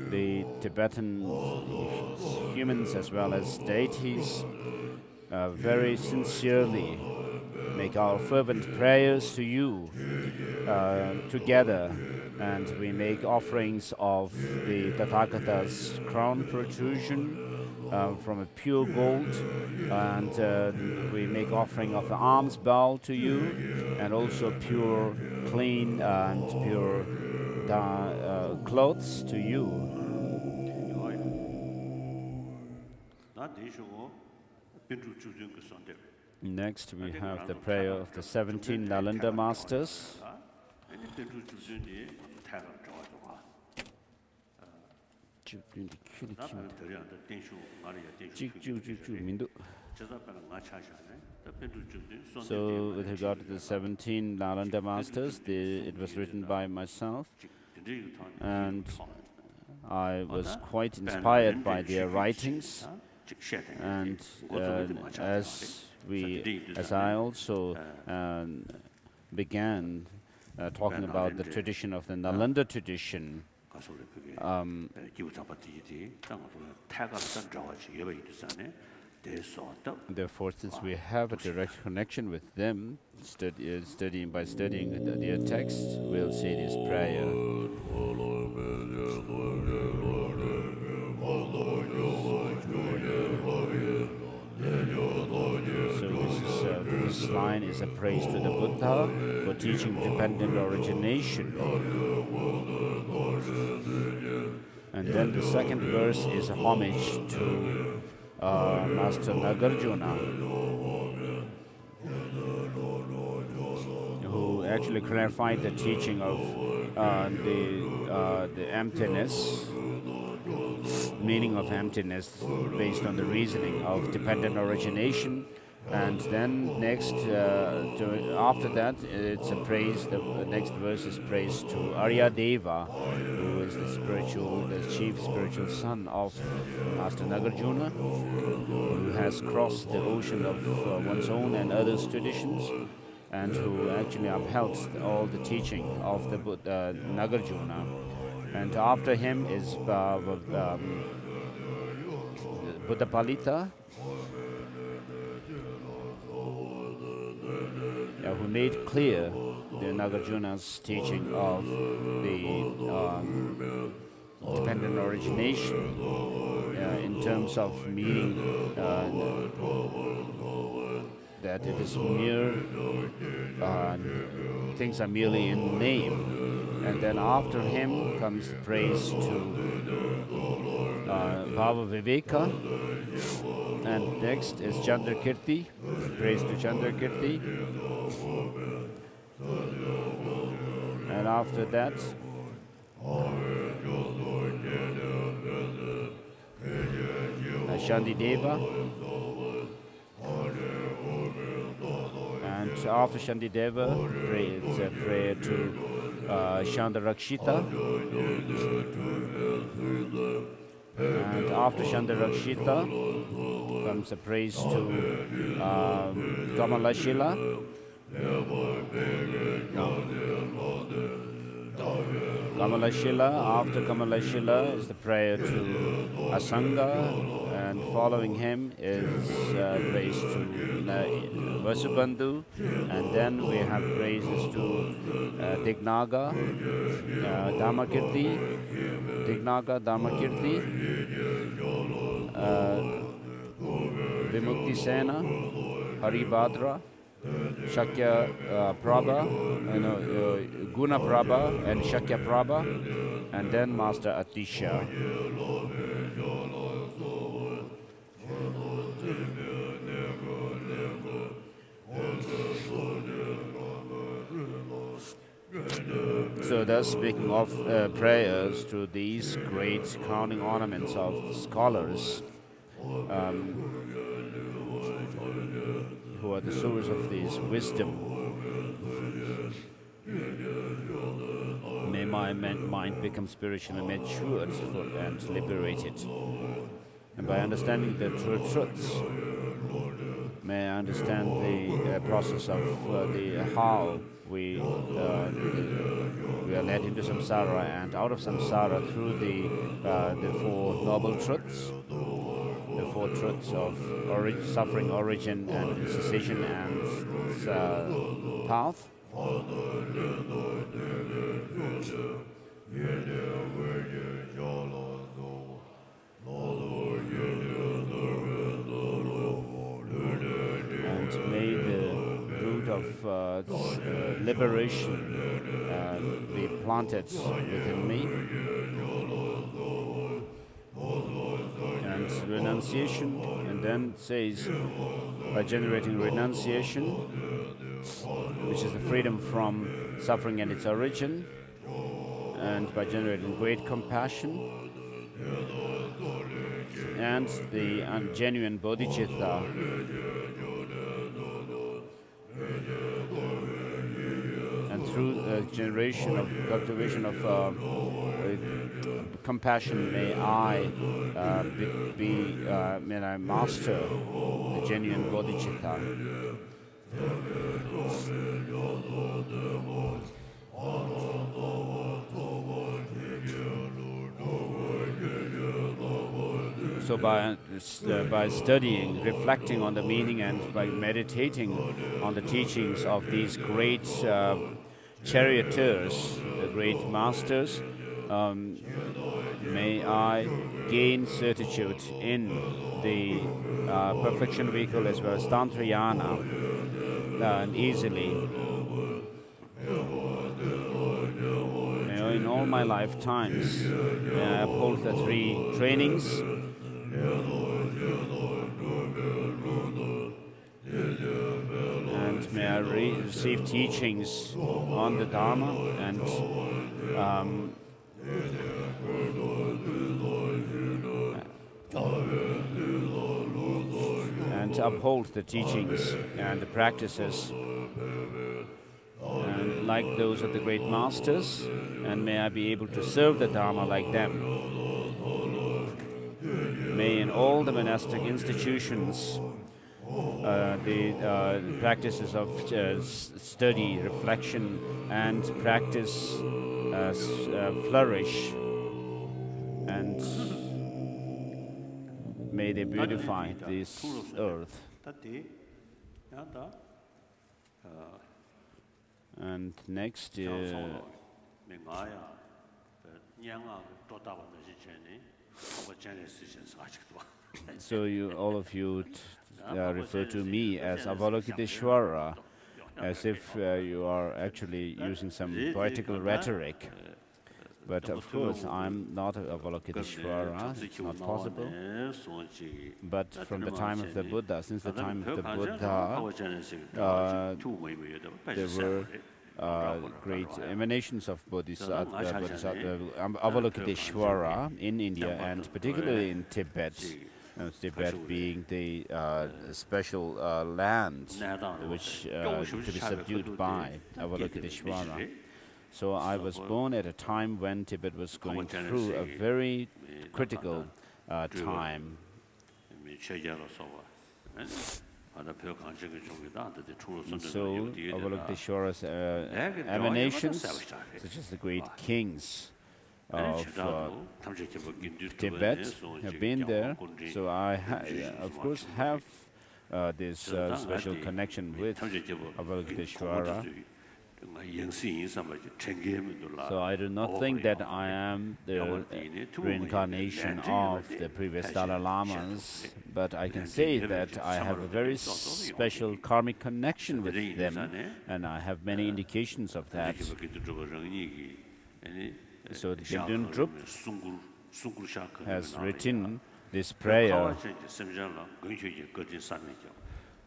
the Tibetan humans as well as deities, very sincerely make our fervent prayers to you together, and we make offerings of the Tathagata's crown protrusion from a pure gold, and we make offering of the alms bowl to you, and also pure, clean and pure clothes to you. Next, we have the prayer of the 17 Nalanda masters. So, with regard to the 17 Nalanda masters, it was written by myself, and I was quite inspired by their writings. And as I also began talking about the tradition of the Nalanda tradition, therefore, since we have a direct connection with them, studying their text, we'll say this prayer. So this line is a praise to the Buddha for teaching dependent origination. And then the second verse is a homage to Master Nagarjuna, who actually clarified the teaching of the emptiness, meaning of emptiness based on the reasoning of dependent origination. And then next, after that, it's a praise. The next verse is praise to Arya Deva, who is the chief spiritual son of Master Nagarjuna, who has crossed the ocean of one's own and others' traditions, and who actually upheld all the teaching of the Nagarjuna. And after him is Buddhapalita, who made clear the Nagarjuna's teaching of the dependent origination in terms of meaning that it is mere, things are merely in name. And then after him comes praise to Bhava Viveka. And next is Chandrakirti, praise to Chandrakirti. And after that, Shandideva. And after Shandideva, it's a prayer to Chandarakshita. And after Chandarakshita comes a praise to Kamalashila. After Kamalashila is the prayer to Asanga, and following him is praise to Vasubandhu, and then we have praises to Dignaga, Dhammakirti, Vimukti Sena, Haribhadra, Shakya Prabha, Guna Prabha and Shakya Prabha, and then Master Atisha. So thus, speaking of prayers to these great crowning ornaments of scholars, who are the source of this wisdom, may my my mind becomes spiritually matured and liberated. And by understanding the true truths, may I understand the process of how we are led into samsara and out of samsara through the Four Noble Truths, the Four Truths of suffering, origin, and cessation, and path. And may the root of liberation be planted within me. And renunciation, and then says, by generating renunciation, which is the freedom from suffering and its origin, and by generating great compassion, and the genuine bodhicitta, and through the cultivation of compassion, may I may I master the genuine bodhicitta. So by studying, reflecting on the meaning, and by meditating on the teachings of these great charioteers, the great masters, may I gain certitude in the perfection vehicle as well as Tantrayana, and easily. In all my lifetimes, may I uphold the three trainings, and may I receive teachings on the Dharma, and uphold the teachings and the practices and like those of the great masters, and may I be able to serve the Dharma like them. May in all the monastic institutions the practices of study, reflection, and practice flourish, and may they beautify this earth. And next, so all of you refer to me as Avalokiteshvara, as if you are actually using some poetical rhetoric. But of course, I'm not Avalokiteshvara, it's not possible. But from the time of the Buddha, since the time of the Buddha, there were great emanations of Avalokiteshvara in India, and particularly in Tibet. Tibet being the special land which to be subdued by Avalokiteshvara. So I was born at a time when Tibet was going through a very critical time. And so Avalokiteshvara's emanations, such as the great kings of Tibet, have been there. So I, of course, have this special connection with Avalokiteshvara. So I do not think that I am the reincarnation of the previous Dalai Lamas, but I can say that I have a very special karmic connection with them, and I have many indications of that. So the Bindun Drup has written this prayer.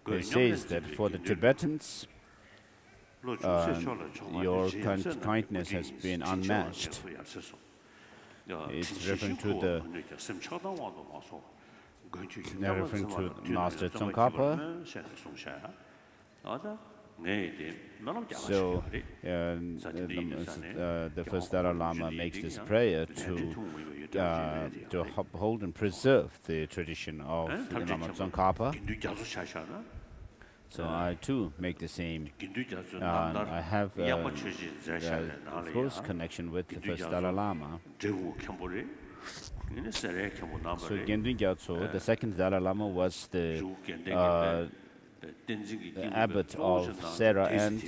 It says that for the Tibetans, your kindness has been unmatched. It's referring to Master Tsongkhapa, So the first Dalai Lama makes this prayer to uphold and preserve the tradition of Lama Tsongkhapa. So I too make the same. I have, of course, connection with the first Dalai Lama. So Gendrin Gyatso, the second Dalai Lama, was the abbot of Sera and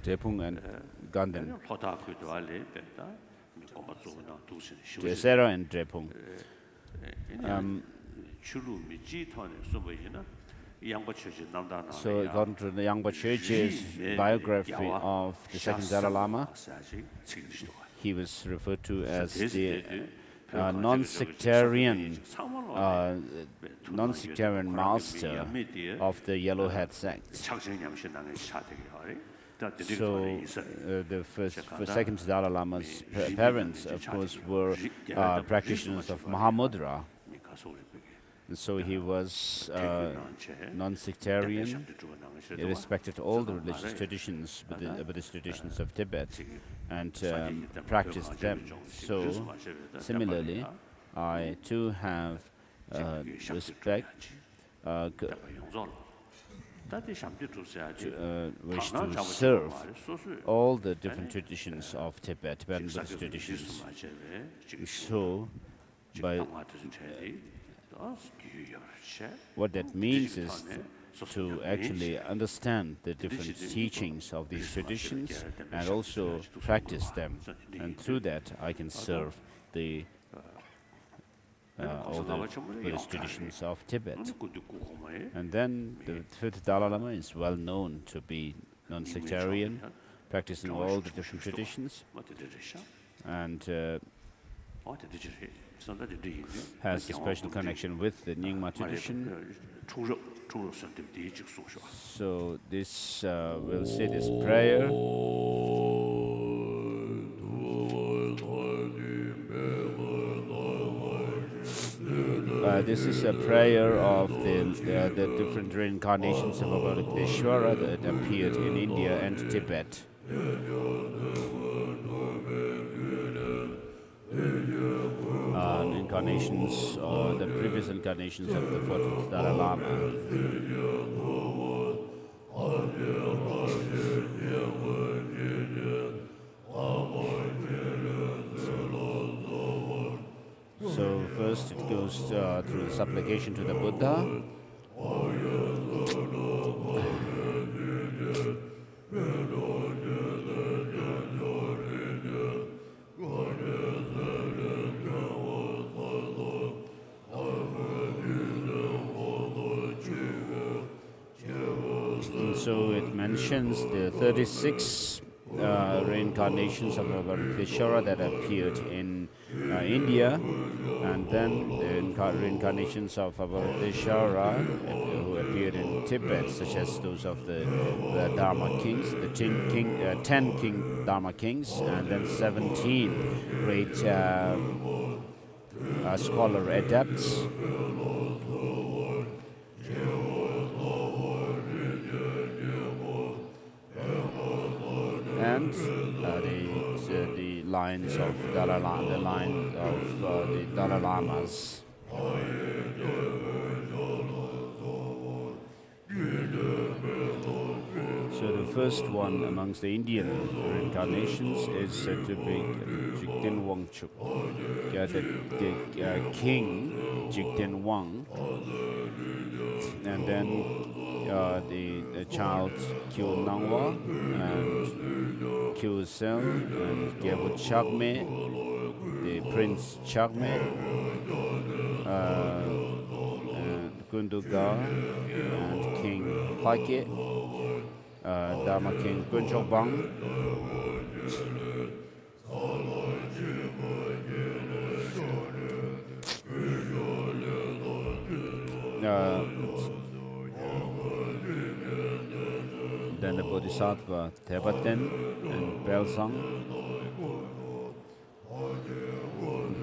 Drepung and Ganden. Sera and Drepung. So according to the Yangpa Church's biography of the second Dalai Lama, he was referred to as the non-sectarian master of the Yellowhead sect. So the second Dalai Lama's parents, of course, were practitioners of Mahamudra. And so he was non-sectarian. He respected all the religious traditions, Buddhist traditions of Tibet, and practiced them. So similarly, I too have respect, wish to serve all the different traditions of Tibet, Tibetan Buddhist traditions. So what that means is to actually understand the different teachings of these traditions and also practice them. And through that, I can serve all the Buddhist traditions of Tibet. And then the fifth Dalai Lama is well known to be non-sectarian, practicing all the different traditions, and has a special connection with the Nyingma tradition. So this, we'll say this prayer. This is a prayer of the different reincarnations of Avalokiteshvara that appeared in India and Tibet. Incarnations, the previous incarnations of the fourth Dalai Lama. So first it goes through the supplication to the Buddha. So it mentions the 36 reincarnations of Avalokiteshvara that appeared in India, and then the reincarnations of Avalokiteshvara who appeared in Tibet, such as those of the Dharma kings, the 10 king Dharma kings, and then 17 great scholar adepts. And the lines of Dalai Lama, the line of the Dalai Lamas. So the first one amongst the Indian reincarnations is said to be Jigten Wangchuk, the king Jigten Wang, and then the child Kyu Nangwa and Kyu Sel and Gyabu Chagme, the Prince Chagme, and Gunduga and King Pake, Dharma King Kunchobang, then the Bodhisattva Tebaten and Belzang,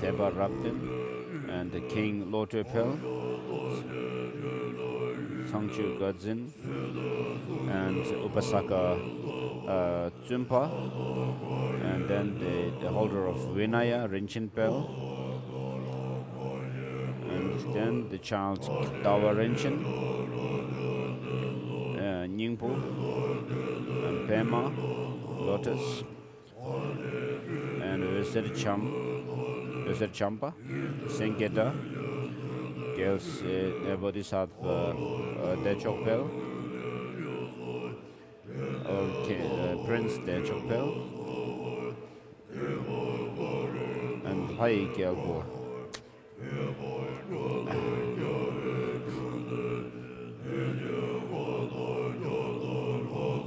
Tebarapten, and the King Lotepel. Tongchu Godzin, and Upasaka Tsumpa, and then the holder of Vinaya, Rinchen Pel, and then the child Dawa Rinchen, Nyingpo, and Pema, Lotus, and Wizard Champa, Sengeta, Gels Bodhisattva Dechok Pel, or Prince Dechok Pel, and Hai Gyalpo.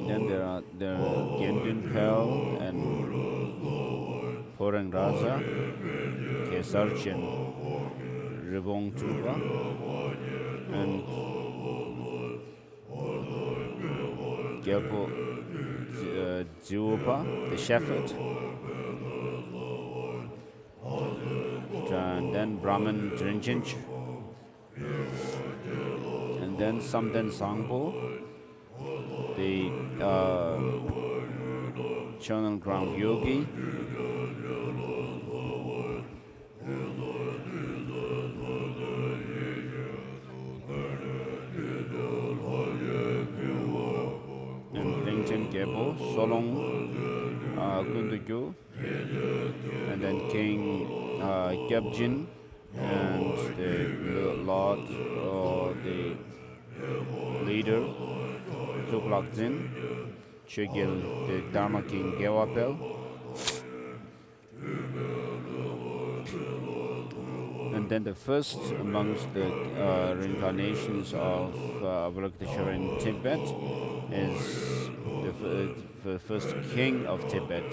Then there are the Gendun Pel and Porang Raza, Kesarchen Ribong Tuba, and Gyalpo Ziupa, the shepherd, and then Brahman Drinjinch, and then Samden Sangpo, the Channel Ground Yogi, and Lingchen Gebo, Solong Gundugyu, and then King Gyabjin, and the Lord or the leader Tuklakzin, Chugil, the Dharma King Gewapel, and then the first amongst the reincarnations of Avalokiteshvara in Tibet is the first king of Tibet.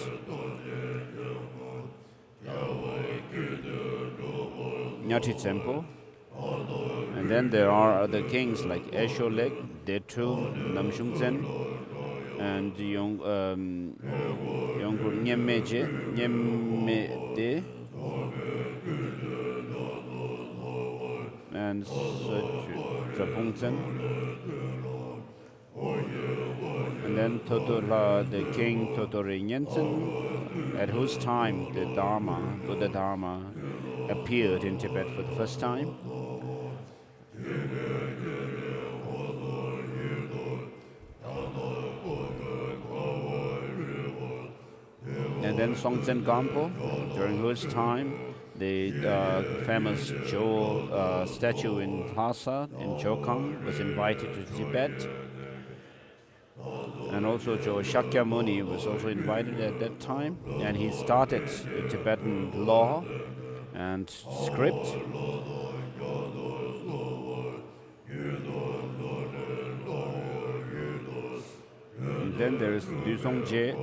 Nyati Temple. And then there are other kings like Esholek, Detu, Namshungzen, and Yongur Nyemeje, Nyemede, and Trapungzen. And then Totora, the king Totori Nyensen, at whose time the Buddha Dharma, appeared in Tibet for the first time. And then Songtsen Gampo, during whose time the famous Jo statue in Lhasa, in Jokang, was invited to Tibet. And also Jo Shakyamuni was also invited at that time, and he started the Tibetan law and script. And then there is Dusong Je,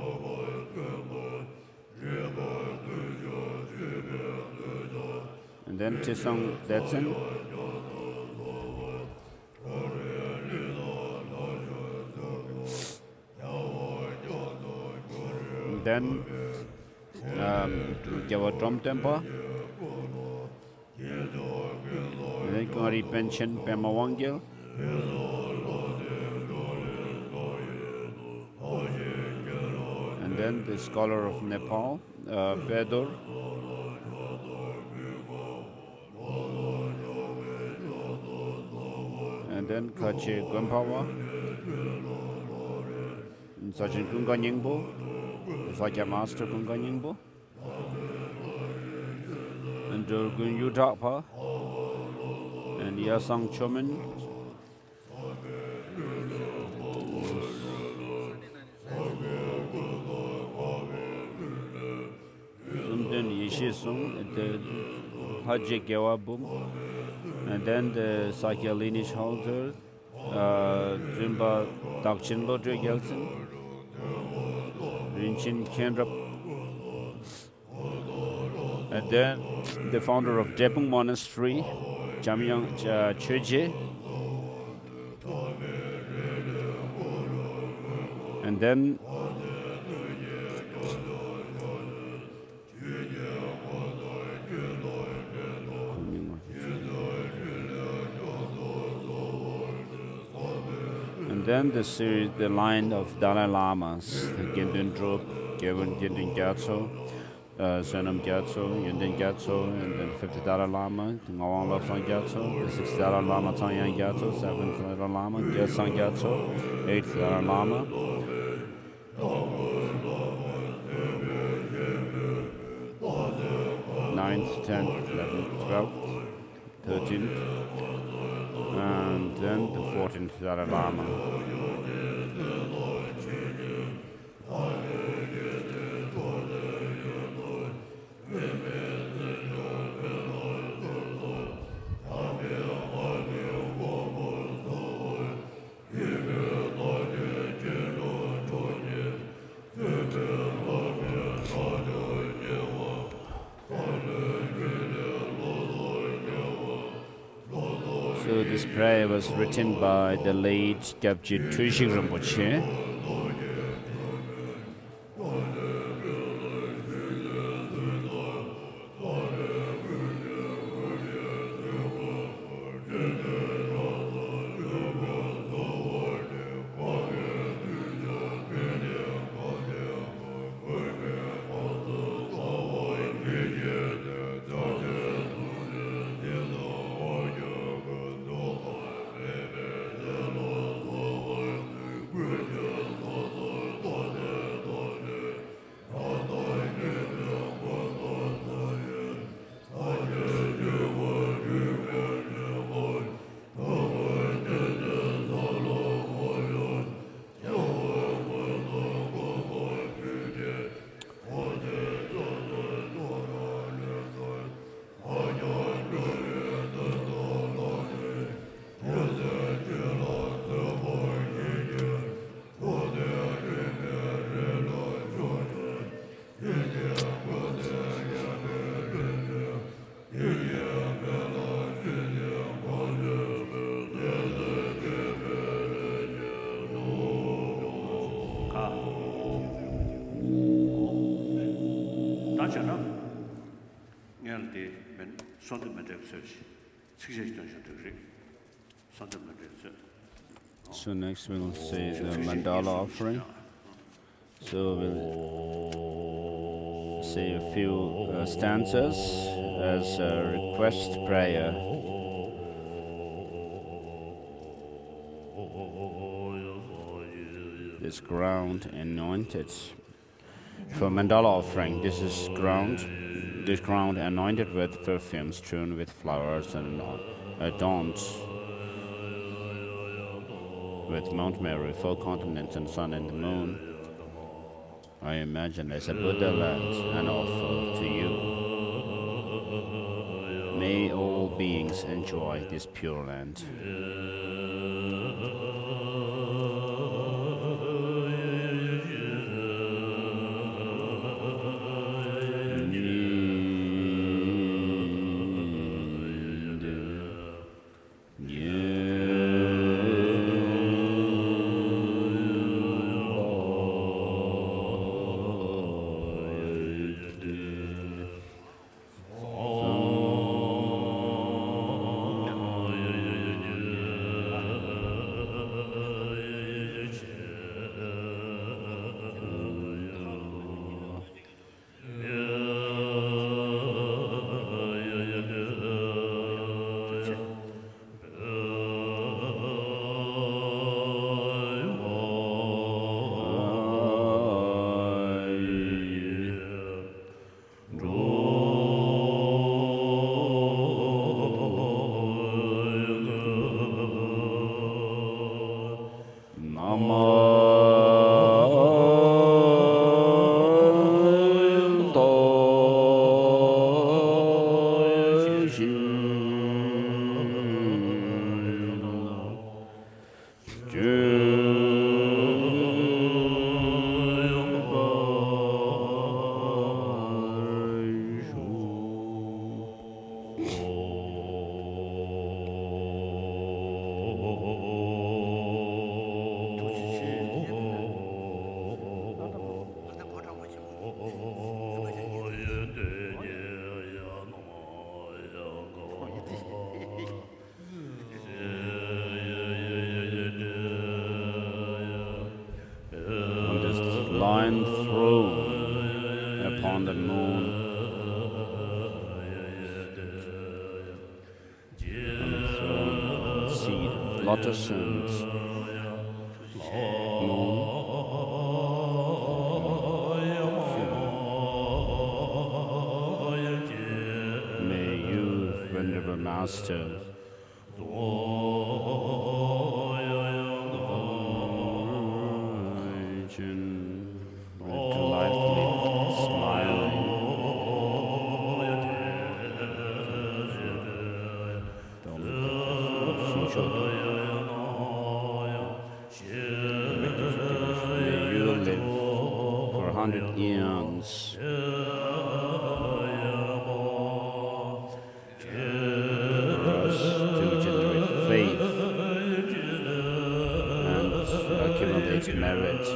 and then Tisong Detsen, and then Gyawadrom Tempa, and then Kari Pension Pemawangil, and then the scholar of Nepal, Bedur, and then Kache Gumpawa, and Sajin Gunga Nyingbo, Sajja Master Gunga Nyingbo, and Durgun Yudakpa, and Yasang Chomin, Sumden Yishisung, the Haji Gewabum, and then the Sakya lineage holder, Zimba Dakchin Lodre Gelsen, Rinchin Kendra, and then the founder of Depung Monastery, Jamyang Cheje, and then And then the line of Dalai Lamas, the Ginten Drup, Ginten Gyatso, Senam Gyatso, Yunten Gyatso, and then 50th Dalai Lama, Ngawang Lobsang Gyatso, the 6th Dalai Lama, Tangyang Gyatso, 7th Dalai Lama, Gyatso Gyatso, 8th Dalai Lama, 9th, 10th, 11th, 12th, 13th, and then the 14th Dalai Lama. So this prayer was written by the late Gyabje Trishik Rinpoche. So next we will say the mandala offering. So we'll say a few stanzas as a request prayer. This ground anointed. For mandala offering, this ground anointed with perfumes, strewn with flowers and adorned with Mount Mary, 4 continents and sun and the moon. I imagine as a Buddha land and offer to you. May all beings enjoy this pure land. lion throne upon the moon. On the throne, seed of lotus and moon. May you, Venerable Master, delightfully smiling, may you live for 100 eons. For us to generate faith and accumulate merit.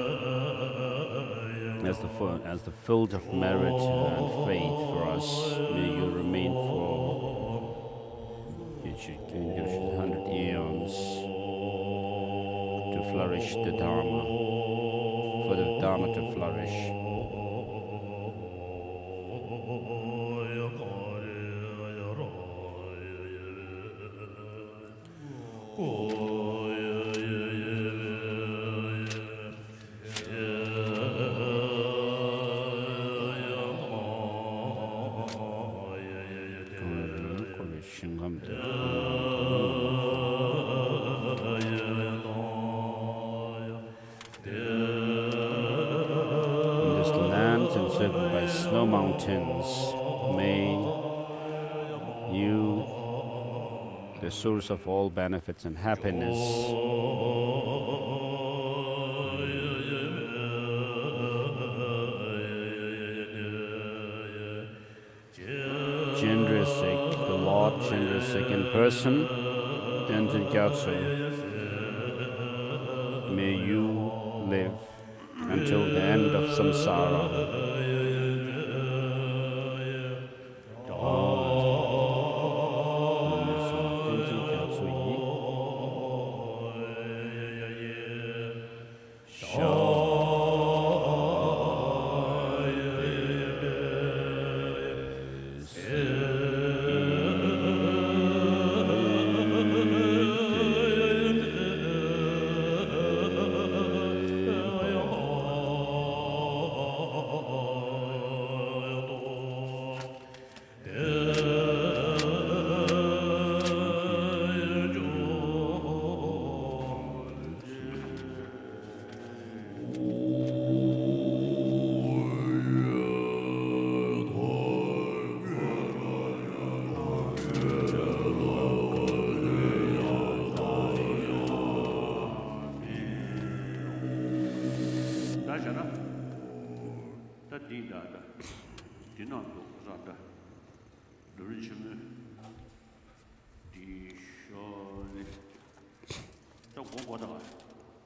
As the field of merit and faith for us, may you remain for 100 eons to flourish the Dharma, for the Dharma to flourish. Encircled by snow mountains, may you, the source of all benefits and happiness, Chendrasik, the Lord Chendrasik in person, Tenzin Gyatso, may you live until the end of samsara.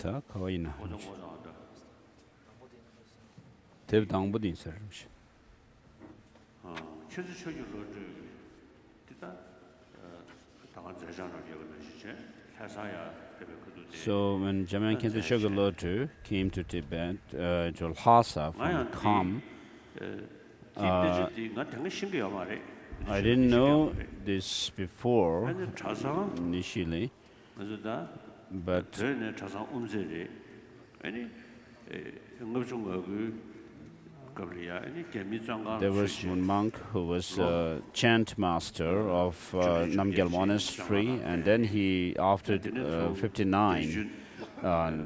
다 거의 나. 대당부도 있어요. So when Jamyang Khyentse Chogyal Lodro came to Tibet, to Lhasa from Kham, I didn't know this before initially, but there was one monk who was a chant master of Namgyal Monastery, and then he, after 59,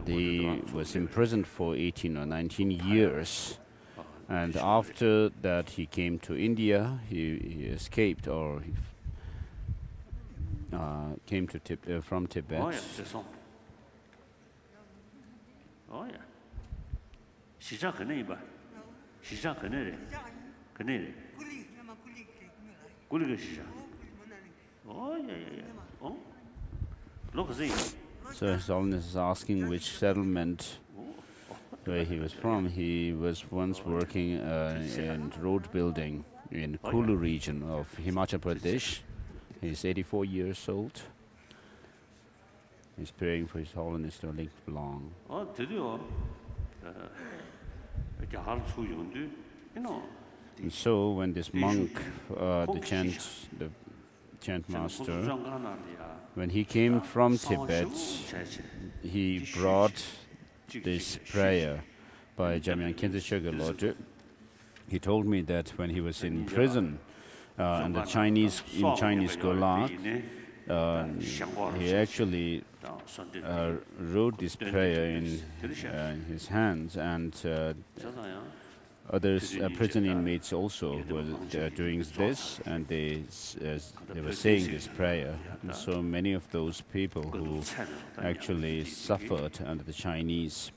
he was imprisoned for 18 or 19 years. And after that, he came to India. He escaped, or he came to from Tibet. Oh yeah. So His Holiness is asking which settlement where he was from. He was once working in road building in Kulu region of Himachal Pradesh. He's 84 years old. He's praying for His Holiness to link belong. And so when this monk, the chant master, when he came from Tibet, he brought this prayer by Jamyang Khyentse Chogyal Lodge. He told me that when he was in prison, in Chinese Gulag, he actually wrote this prayer in his hands, and others, prison inmates also were doing this, and they were saying this prayer. And so many of those people who actually suffered under the Chinese,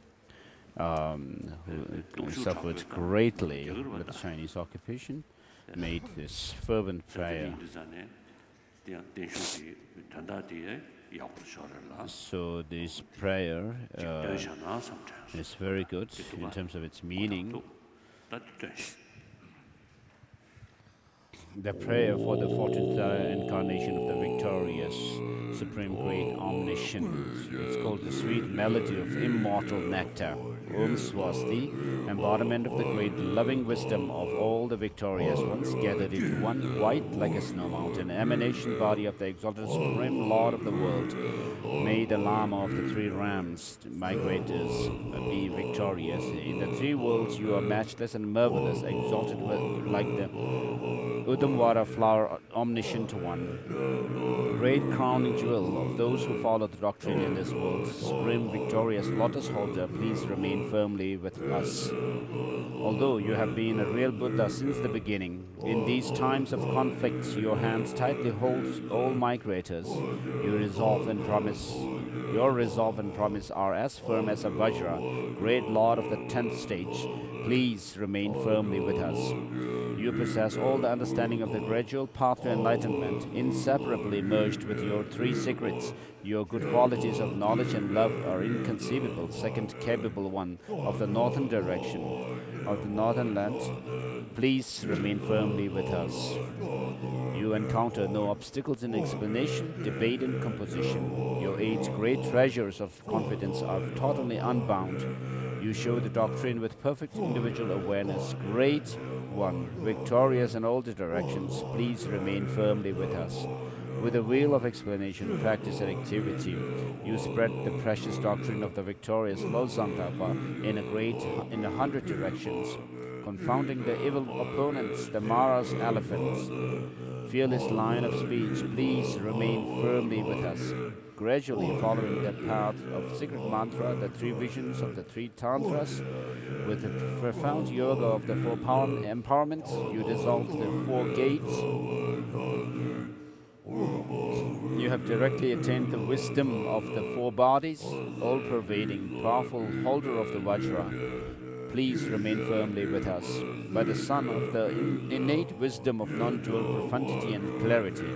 who suffered greatly with the Chinese occupation, made this fervent prayer. So this prayer is very good in terms of its meaning. The prayer for the 14th incarnation of the victorious, supreme, great, omniscient. It's called the sweet melody of immortal nectar. Om Swasti, embodiment of the great loving wisdom of all the victorious ones, gathered into one, white like a snow mountain, emanation body of the exalted supreme Lord of the world. May the Lama of the three Rams, migrators, be victorious. In the three worlds you are matchless and marvelous, exalted like the Udamvara flower, omniscient one. Great crowning jewel of those who follow the doctrine in this world, supreme victorious lotus holder, please remain firmly with us. Although you have been a real Buddha since the beginning, in these times of conflicts your hands tightly hold all migrators. Your resolve and promise are as firm as a Vajra, great Lord of the 10th stage. Please remain firmly with us. You possess all the understanding of the gradual path to enlightenment, inseparably merged with your three secrets. Your good qualities of knowledge and love are inconceivable, second capable one of the northern direction, of the northern land. Please remain firmly with us. You encounter no obstacles in explanation, debate, and composition. Your 8 great treasures of confidence are totally unbound. You show the doctrine with perfect individual awareness. Great one, victorious in all the directions, please remain firmly with us. With a wheel of explanation, practice, and activity, you spread the precious doctrine of the victorious Losantapa in 100 directions, confounding the evil opponents, the Mara's elephants. Fearless line of speech, please remain firmly with us. Gradually following the path of secret mantra, the 3 visions of the 3 tantras, with the profound yoga of the 4 empowerments, you dissolve the 4 gates. You have directly attained the wisdom of the 4 bodies, all-pervading, powerful holder of the Vajra. Please remain firmly with us. By the sun of the innate wisdom of non-dual profundity and clarity,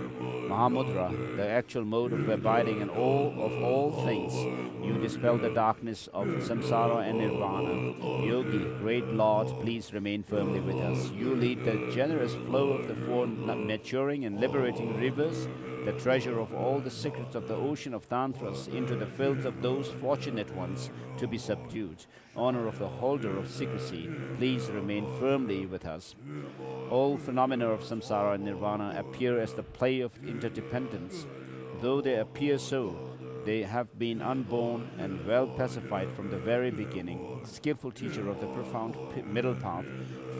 Mahamudra, the actual mode of abiding in awe of all things, you dispel the darkness of samsara and nirvana. Yogi, great Lord, please remain firmly with us. You lead the generous flow of the 4 maturing and liberating rivers, the treasure of all the secrets of the ocean of tantras, into the fields of those fortunate ones to be subdued. Honor of the holder of secrecy, please remain firmly with us. All phenomena of samsara and nirvana appear as the play of interdependence. Though they appear so, they have been unborn and well pacified from the very beginning. Skillful teacher of the profound middle path,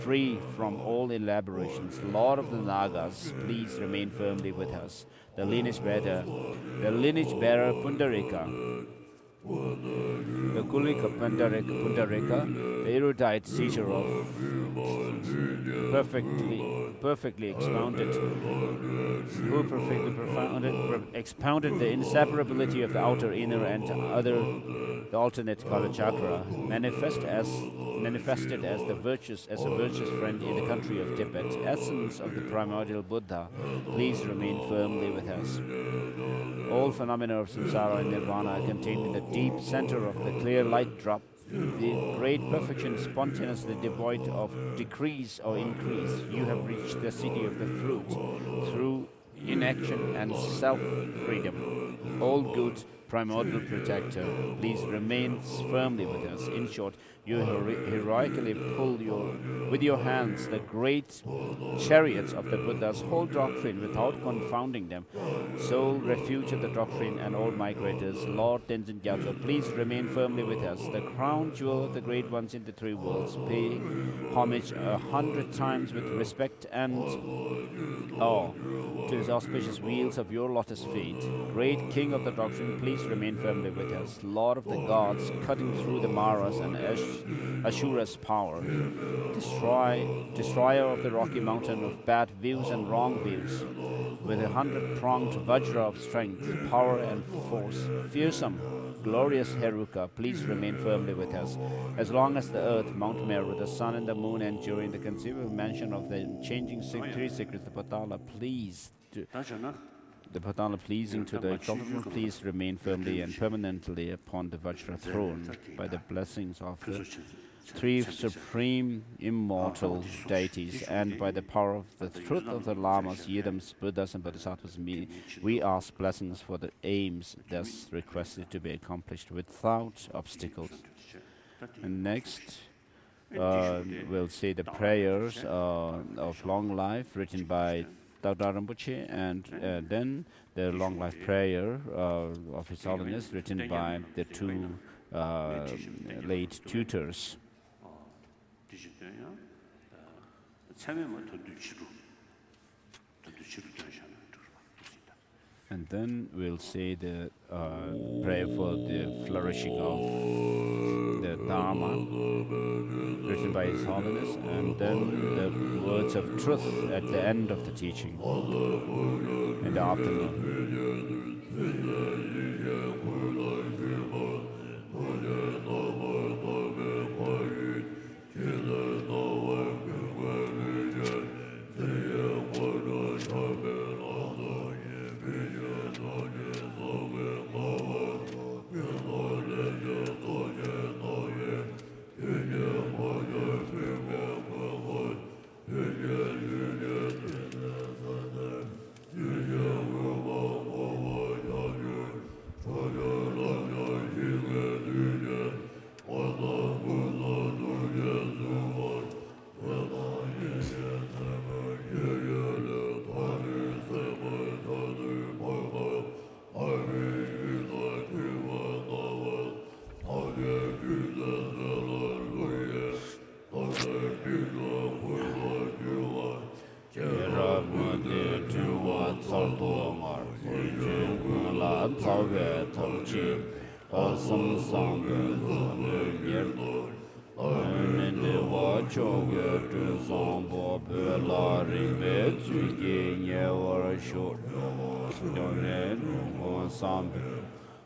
free from all elaborations, Lord of the Nagas, please remain firmly with us. The lineage bearer Pundarika, the Kulika Pundarika, the erudite teacher of perfectly expounded, who perfectly expounded the inseparability of the outer, inner, and the alternate Kala chakra, manifested as a virtuous friend in the country of Tibet, essence of the primordial Buddha, please remain firmly with us. All phenomena of samsara and nirvana are contained in the deep center of the clear light drop. The great perfection spontaneously devoid of decrease or increase. You have reached the city of the fruit through inaction and self-freedom. All good, primordial protector, please remain firmly with us. In short, you heroically pull with your hands the great chariots of the Buddha's whole doctrine without confounding them. Sole refuge of the doctrine and all migrators, Lord Tenzin Gyatso, please remain firmly with us. The crown jewel of the great ones in the three worlds, pay homage 100 times with respect and awe to his auspicious wheels of your lotus feet. Great King of the doctrine, please remain firmly with us. Lord of the gods, cutting through the Maras and Ashura's power, destroyer of the rocky mountain of bad views and wrong views, with 100-pronged Vajra of strength, power and force, fearsome, glorious Heruka, please remain firmly with us. As long as the earth, Mount Meru, the sun and the moon endure in the conceivable mansion of the changing three secrets, the Patala, pleasing to the doctrine, please remain firmly and permanently upon the Vajra throne by the blessings of the three supreme immortal deities and by the power of the truth of the Lamas, Yidams, Buddhas and Bodhisattvas. We ask blessings for the aims thus requested to be accomplished without obstacles. And next, we'll say the prayers of long life written by Dr. Rinpoche, and then the long life prayer of His Holiness written by the two late tutors. And then we'll say the prayer for the flourishing of the Dharma, written by His Holiness, and then the words of truth at the end of the teaching in the afternoon.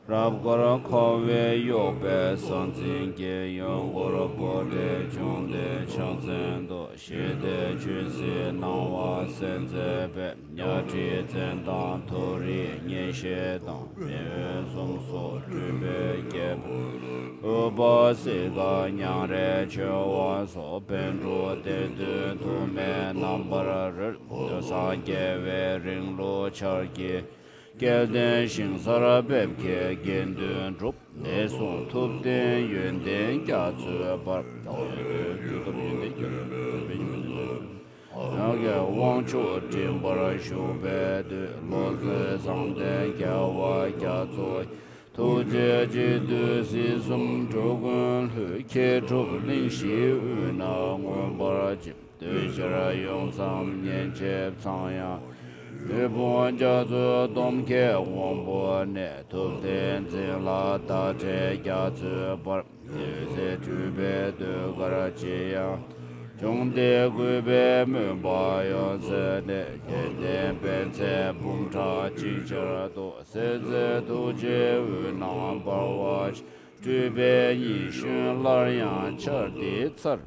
Rab Gora Kove Yobe Sanzin Ge Yon Gora Bode Jonde Chanzendo Shede Juzi Nawa Senze Be Nyati Zendan Tori Nye Shedan Nye Sumso Tube Geb Uba Siga Nyare Chewa So Benro De Du Tume Nambara Dosa Geve Ring Lo Chargi Gelden Shing Sara Bebke Gendun Drup Nesun Tupden Yunden Gyatsu Bar Nage Wang Chu Timbara Shube Loze Sangden Gyawa Gyatsu Tuje Jidu Si Sum Chugun Hu Ke Chuk Ling Shi U Na Ngun Bara Jim Dujara Yong Sam Nyen Chep Tsangya Bon Jazu Dom Ke Wombo Ne Tup Ten Zin La Ta Che Gyatsu Bar Se Tube Du Garachi Ya Chung De Gui Be Mu Ba Yon Se Ne Ke Den Ben Se Bum Cha Chi Chara Do Se Ze Tu Je U Nam Bar Wach Tube Yi Shun Lar Yang Char Di Tsar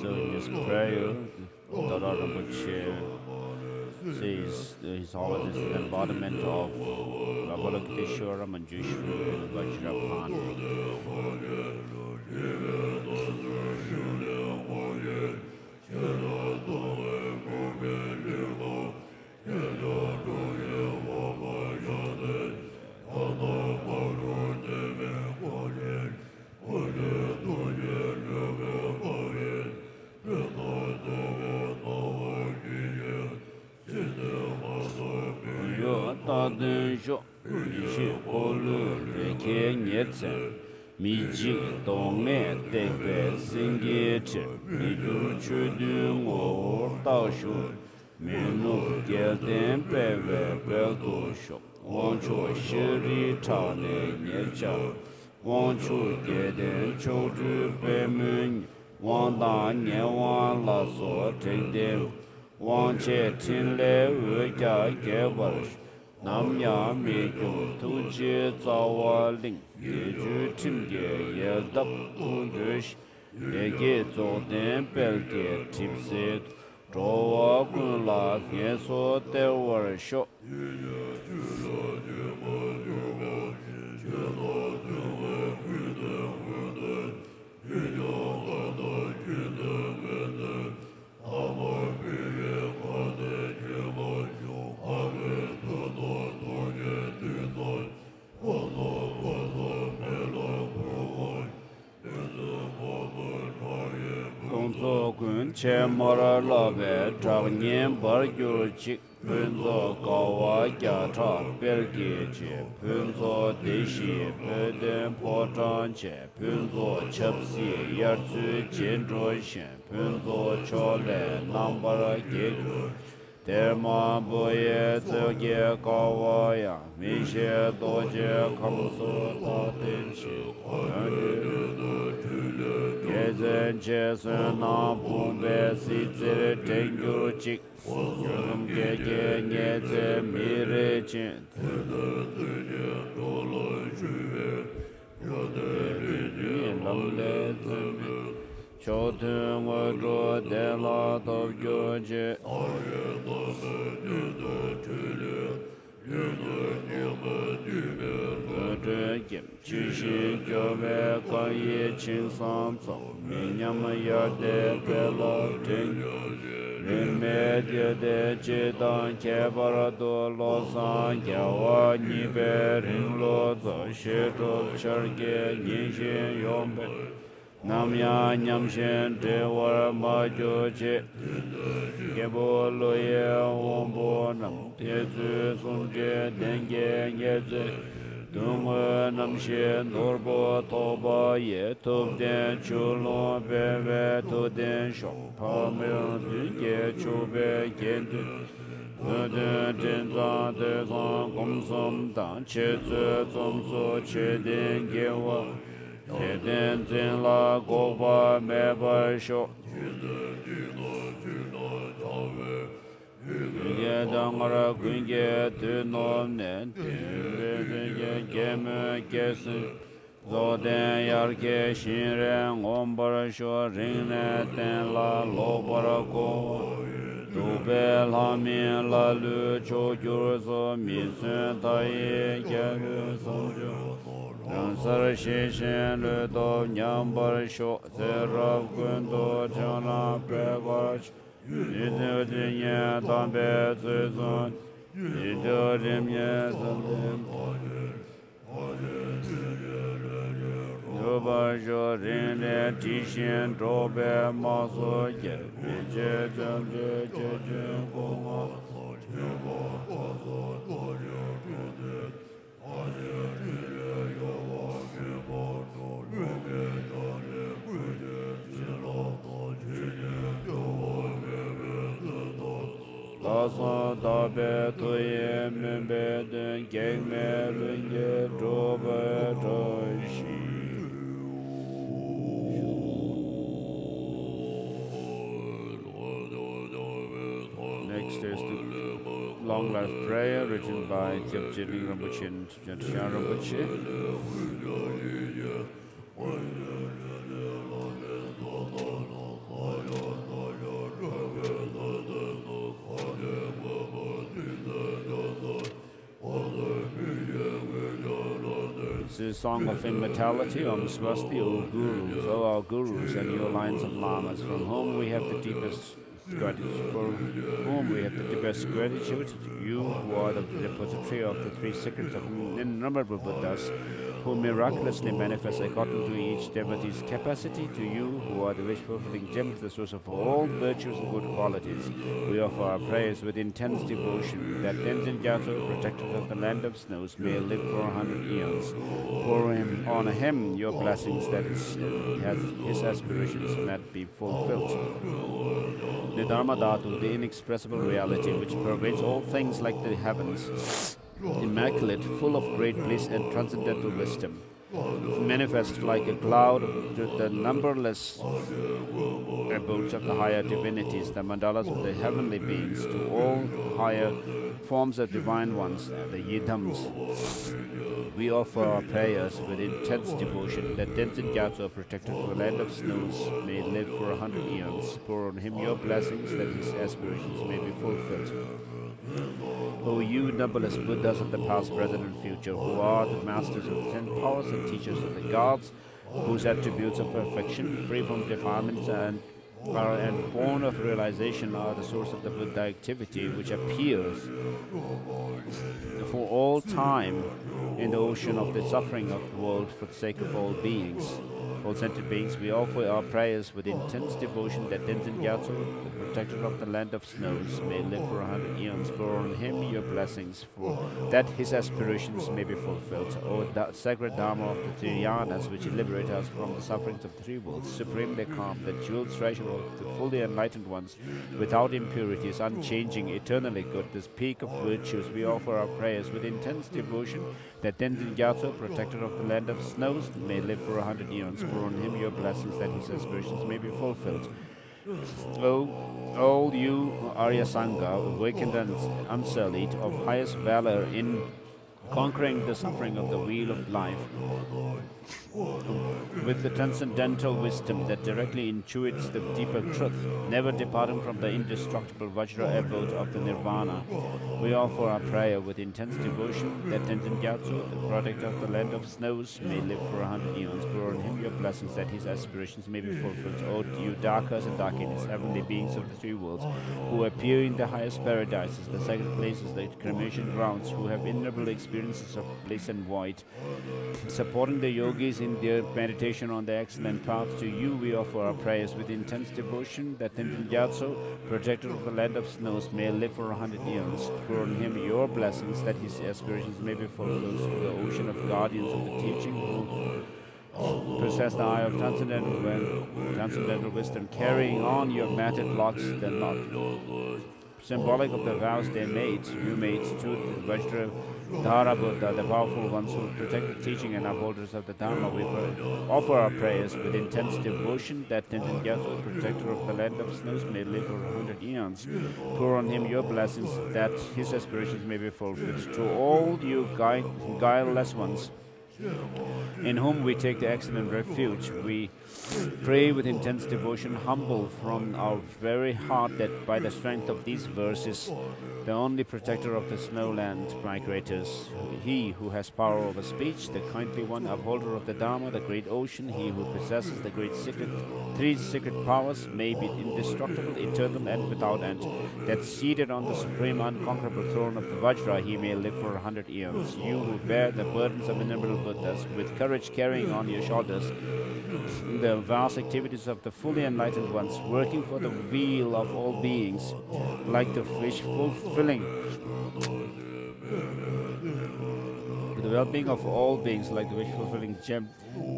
So in this prayer, Dalai Lama says his Holiness is the embodiment of Avalokiteshvara Manjushri Vajrapani. Nam ya mi ju tu ji zao wa ling, ye ju tim ge ye dap ku ju shi, ye ge zo den bel ge tip se, zhou wa gun la ge so de wa shou. Che mora la be zhang nian bar yu chi pun zo gao wa jia cha bel ge che pun zo de xi pe den po zhang che pun zo chep si yer zu jian zhuo xian pun zo cho le nam bar ge gu de ma bo ye zi ge gao wa ya mi xie do jie kang su da den chi ye zhen che sun na bu be si zi zhen yu chi yum ge ge nye zi mi re chen Chotu Wadro De La Top Joje Chushin Jove Kaye Chin San Tsang Minyama Yade Pela Ting Rimedia De Chidan Kebarado Losan Gyawa Nibe Rinlo Zo Shito Charge Ninshin Yombe Namya Nyamshin Dewar Majoche Gebo Loye Wombo Nam Tezu Sunje Denge Nyeze Dungwe Namshe Norbo Toba Ye Tubden Chulon Bebe Tuden Shok Pamil Duge Chube Gendu Zuden Jinzan Dezan Gomsum Dan Chetze Zomso Chedin Gewa Chedin Zinla Goba Meba Shok Dangara Kunge Tunom Nen Geme Kesin Zoden Yarke Shinren Ombara Sho Rinne Ten La Lobara Ko Dube Lamin La Lu Chogyur So Misun Taye Gyaru Sonjo Ransar Shishin Lu Do Nyambar Sho Zerab Gundo Chana Pegach Virginia, Tombe, Susan, Jimmy, Yoba, Jorin, Tishan, Drobe, Maso, Lasso Dabe Toye Membe Den Gangme Ringe Drobe Doshi. Next is the long life prayer written by Jebjini Rinpoche and Jebjini Rinpoche. It's a song of immortality, Om Swasti, O Gurus, O our Gurus and your lines of Lamas, from whom we have the deepest gratitude, for whom we have the deepest gratitude, you who are the repository of the three secrets of innumerable Buddhas, who miraculously manifest according to each devotee's capacity, to you who are the wish-fulfilling gems, the source of all virtues and good qualities. We offer our prayers with intense devotion, that Tenzin Gyatso, protector of the land of snows, may live for 100 years. Pour on him your blessings, that his aspirations might be fulfilled. The Dharma Dhatu, the inexpressible reality which pervades all things like the heavens, immaculate, full of great bliss and transcendental wisdom, manifest like a cloud to the numberless abodes of the higher divinities, the mandalas of the heavenly beings, to all higher forms of divine ones, the yidams. We offer our prayers with intense devotion, that Tenzin Gyatso, protector of the land of snows, may live for 100 years. Pour on him your blessings, that his aspirations may be fulfilled. O you numberless Buddhas of the past, present, and future, who are the masters of the 10 powers and teachers of the gods, whose attributes of perfection, free from defilements and born of realization, are the source of the Buddha activity, which appears for all time in the ocean of the suffering of the world for the sake of all beings. All sentient beings, we offer our prayers with intense devotion, that Tenzin Gyatso, the protector of the land of snows, may live for 100 eons. Pour on him your blessings, for that his aspirations may be fulfilled. O sacred Dharma of the Triyanas, which liberate us from the sufferings of the three worlds, supremely calm, the jeweled treasure of the fully enlightened ones, without impurities, unchanging, eternally good, this peak of virtues, we offer our prayers with intense devotion, that Tenzin Gyatso, protector of the land of snows, may live for 100 eons. Pour on him your blessings, that his aspirations may be fulfilled. O all you Arya Sangha, awakened and unsullied, of highest valor in conquering the suffering of the wheel of life with the transcendental wisdom that directly intuits the deeper truth, never departing from the indestructible Vajra abode of the Nirvana. We offer our prayer with intense devotion that Tenzin Gyatso, the protector of the land of snows, may live for 100 eons. Pour on him your blessings that his aspirations may be fulfilled. O you darkers and darkness, heavenly beings of the three worlds, who appear in the highest paradises, the sacred places, the cremation grounds, who have innumerable experiences of bliss and void, supporting the yogis in their meditation on the excellent path. To you we offer our prayers with intense devotion that Tenzin Gyatso, protector of the land of snows, may live for 100 eons. Pour on him your blessings that his aspirations may be fulfilled. To the ocean of guardians of the teaching, who possess the eye of transcendental wisdom, carrying on your matted locks, the knot symbolic of the vows they made, you made to the Vajra Dhara Buddha, the powerful ones who protect the teaching and upholders of the Dharma. We offer our prayers with intense devotion that Tenzin Gyatso, protector of the land of snows, may live for 100 eons. Pour on him your blessings that his aspirations may be fulfilled. To all you guileless ones, in whom we take the excellent refuge, we pray with intense devotion, humble from our very heart, that by the strength of these verses, the only protector of the snowland migrators, he who has power over speech, the kindly one, upholder of the Dharma, the great ocean, he who possesses the great three secret powers, may be indestructible, eternal, and without end, that seated on the supreme unconquerable throne of the Vajra, he may live for 100 eons. You who bear the burdens of innumerable Buddhas, with courage carrying on your shoulders the vast activities of the fully enlightened ones, working for the weal of all beings, like the wish fulfilling, the well-being of all beings, like the wish fulfilling gem,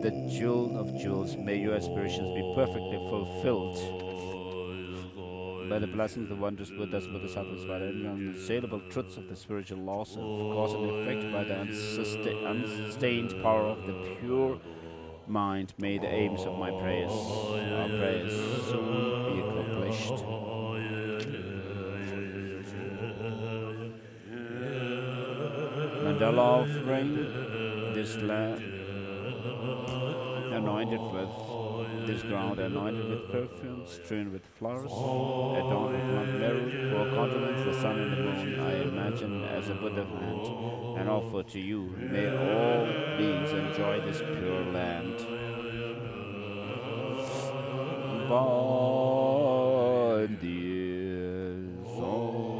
the jewel of jewels. May your aspirations be perfectly fulfilled by the blessings of the wondrous Buddhas, Bodhisattvas, by the unassailable truths of the spiritual laws of cause and effect, by the unstained power of the pure mind. May the aims of my prayers, our prayers, soon be accomplished. Mandala offering, this land anointed with this ground, anointed with perfume, strewn with flowers, adorned with Mount Meru, four continents, the sun and the moon, I imagine as a Buddha hand, and offer to you. May all beings enjoy this pure land. By the soul.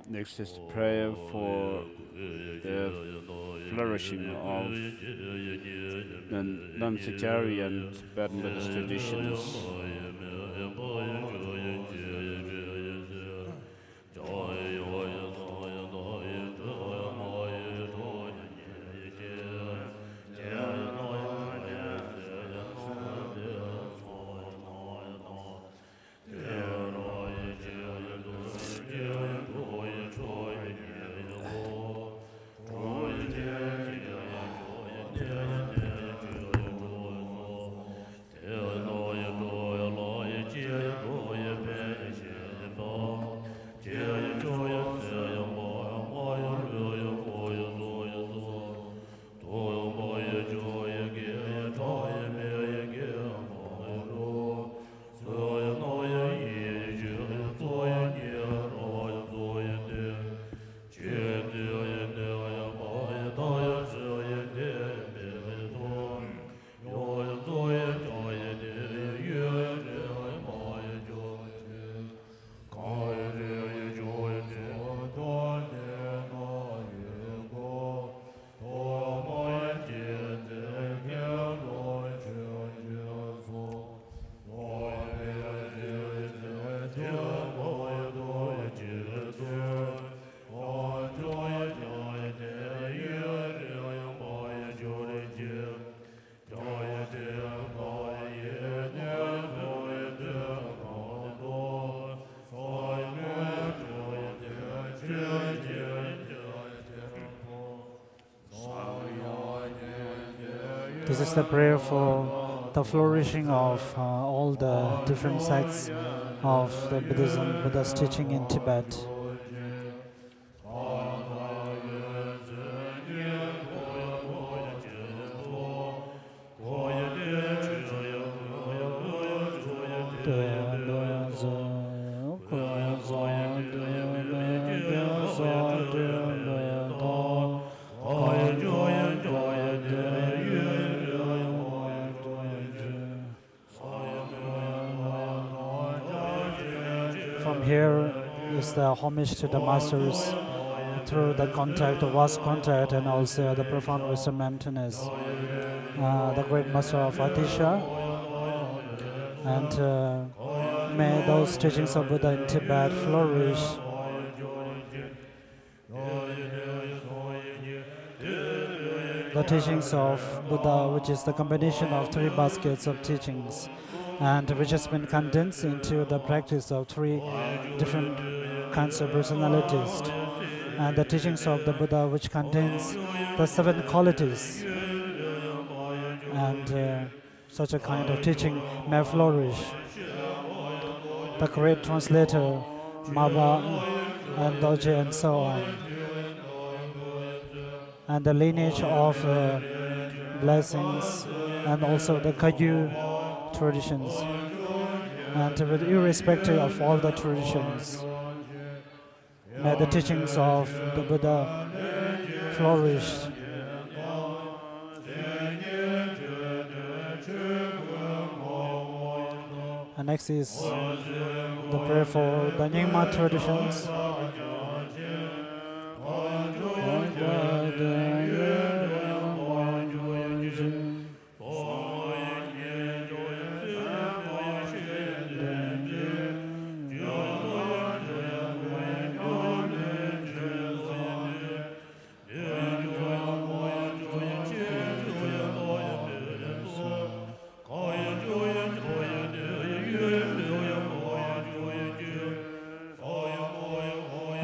Next is prayer for the flourishing of the non-sectarian Tibetan Buddhist traditions. This is the prayer for the flourishing of all the different sects of the Buddhism, Buddha's teaching in Tibet. From here is the homage to the masters through the contact, the vast contact, and also the profound wisdom emptiness. The great master of Atisha, and may those teachings of Buddha in Tibet flourish. The teachings of Buddha, which is the combination of 3 baskets of teachings, and which has been condensed into the practice of 3 different kinds of personalities, and the teachings of the Buddha, which contains the 7 qualities, and such a kind of teaching may flourish. The great translator, Maba and Doje, and so on, and the lineage of blessings, and also the Kagyu traditions, and with irrespective of all the traditions, may the teachings of the Buddha flourish. And next is the prayer for the Nyingma traditions.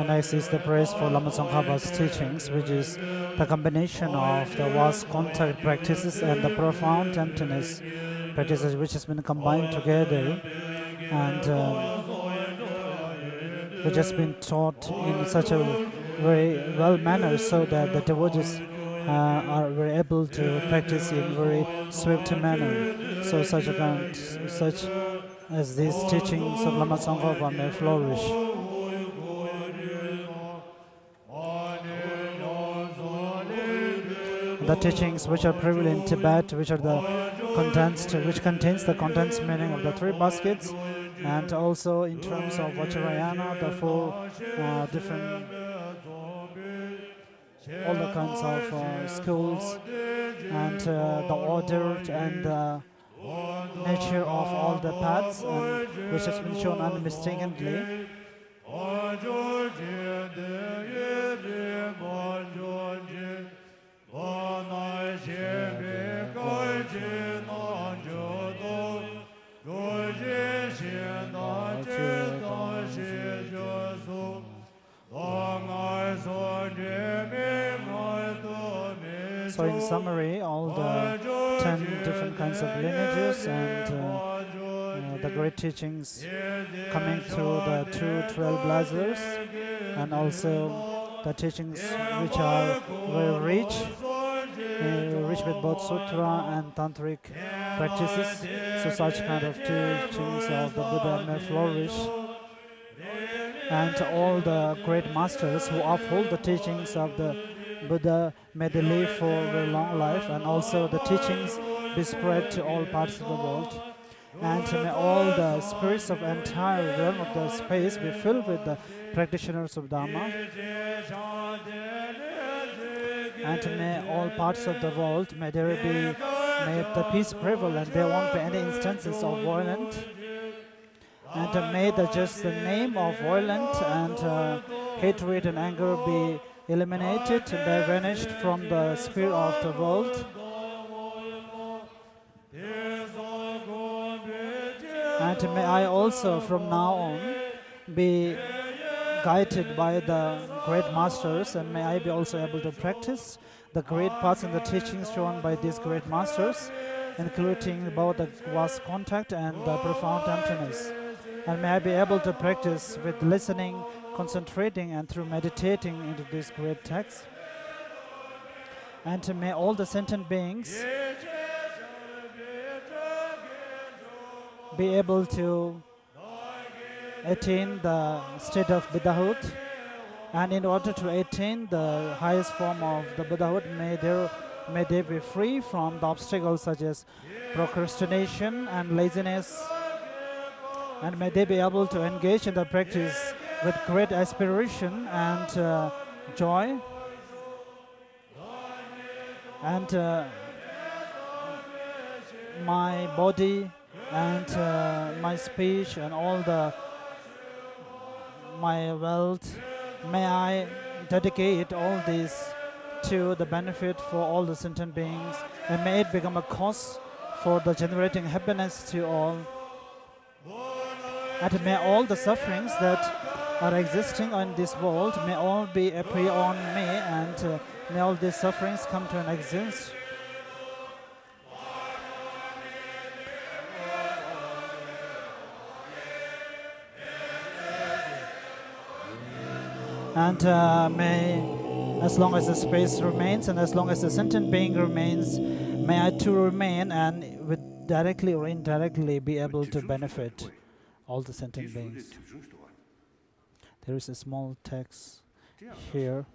Next is the praise for Lama Tsongkhapa's teachings, which is the combination of the vast contact practices and the profound emptiness practices, which has been combined together, and which has been taught in such a very well manner, so that the devotees are very able to practice in very swift manner. So such as these teachings of Lama Tsongkhapa may flourish. The teachings which are prevalent in Tibet, which contains the condensed meaning of the 3 baskets, and also in terms of Vajrayana, the 4 different, all the kinds of schools, and the order and the nature of all the paths, and which has been shown unmistakably. So in summary, all the 10 different kinds of lineages and the great teachings coming through the 2 trailblazers, and also the teachings which are very rich with both sutra and tantric practices. So such kind of teachings of the Buddha may flourish, and all the great masters who uphold the teachings of the Buddha, may they live for a very long life, and also the teachings be spread to all parts of the world. And may all the spirits of entire realm of the space be filled with the practitioners of Dharma. And may all parts of the world, may the peace prevail, and there won't be any instances of violence. And may the name of violence and hatred and anger be eliminated, be vanished from the sphere of the world. And may I also from now on be guided by the great masters, and may I be also able to practice the great parts in the teachings shown by these great masters, including both the vast contact and the profound emptiness. And may I be able to practice with listening, concentrating, and through meditating into this great text. And may all the sentient beings be able to attain the state of Buddhahood. And in order to attain the highest form of the Buddhahood, may they be free from the obstacles such as procrastination and laziness. And may they be able to engage in the practice with great aspiration and joy. And my body and my speech and all my wealth, may I dedicate all this to the benefit for all the sentient beings, and may it become a cause for the generating happiness to all. And may all the sufferings that are existing in this world, may all be appear on me, and may all these sufferings come to an existence. And may, as long as the space remains and as long as the sentient being remains, may I too remain and with directly or indirectly be able to benefit all the sentient beings. There is a small text here.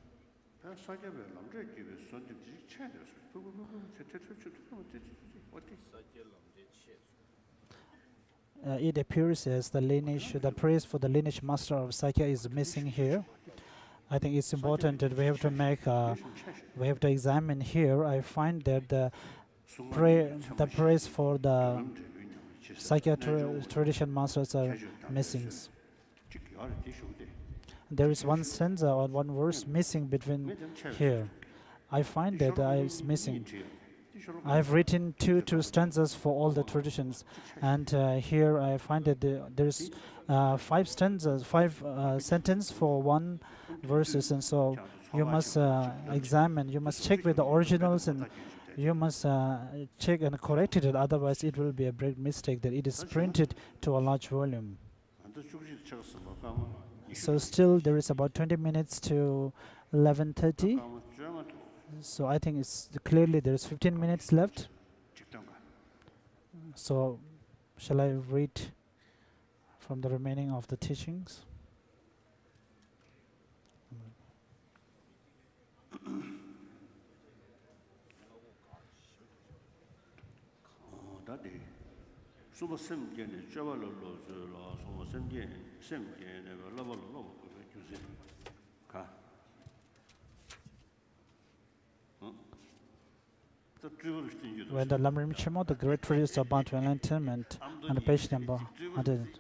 It appears as the lineage, the praise for the lineage master of Sakya is missing here. I think it's important that we have to examine here. I find that the praise for the Sakya tradition masters are missing. There is one stanza or one verse missing between here. I find that it's missing. I have written two stanzas for all the traditions, and here I find that there's 5 stanzas, 5 sentences for one verses, and so you must examine, you must check with the originals, and you must check and correct it, otherwise it will be a great mistake that it is printed to a large volume. So still there is about 20 minutes to 11:30. So I think it's clearly there's 15 minutes left. So shall I read from the remaining of the teachings? When the Lama Rinpoche, the great tradition about enlightenment, and the page number 100.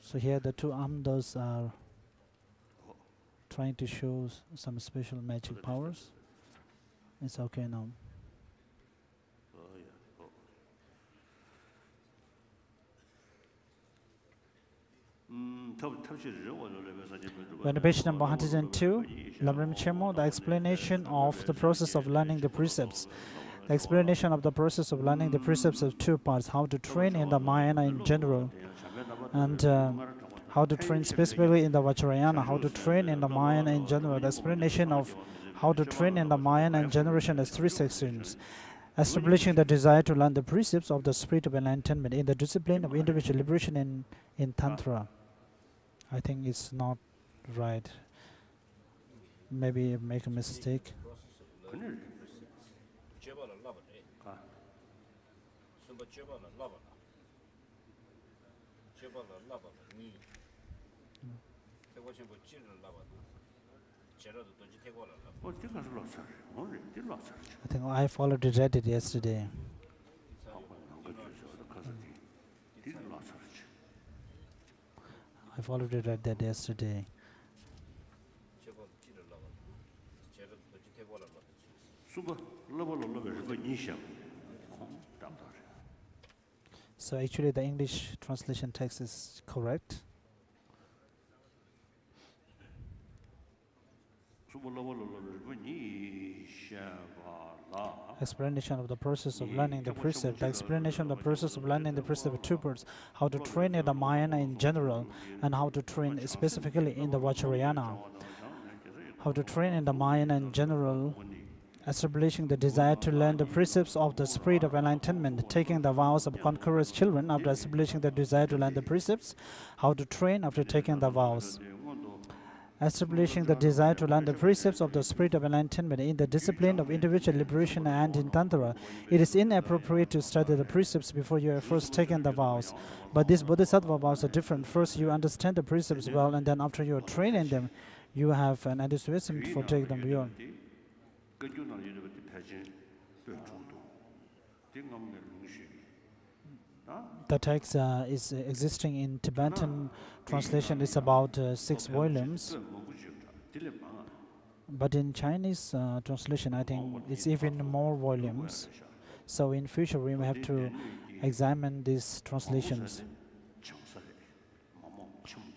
So here the 2 amdas are trying to show some special magic powers. It's okay now. When page number 102, Lama Rinpoche, the explanation of the process of learning the precepts. The explanation of the process of learning the precepts of 2 parts: how to train in the Mahayana in general, and how to train specifically in the Vajrayana, how to train in the Mahayana in general. The explanation of how to train in the Mahayana in generation has 3 sections. Establishing the desire to learn the precepts of the spirit of enlightenment in the discipline of individual liberation in Tantra. I think it's not right. Maybe I make a mistake. I think I've already read it yesterday. I've already read that yesterday. So actually the English translation text is correct. explanation of the process of learning the precept. The explanation of the process of learning the precept of two parts: how to train in the Mahayana in general, and how to train specifically in the Vajrayana. How to train in the Mahayana in general, establishing the desire to learn the precepts of the spirit of enlightenment, taking the vows of conqueror's children after establishing the desire to learn the precepts. How to train after taking the vows. Establishing the desire to learn the precepts of the spirit of enlightenment in the discipline of individual liberation and in Tantra. It is inappropriate to study the precepts before you have first taken the vows. But these bodhisattva vows are different. First, you understand the precepts well, and then after you are trained in them, you have an enthusiasm for taking them beyond. The text is existing in Tibetan translation. It's about 6 volumes. But in Chinese translation, I think it's even more volumes. So in future, we may have to examine these translations.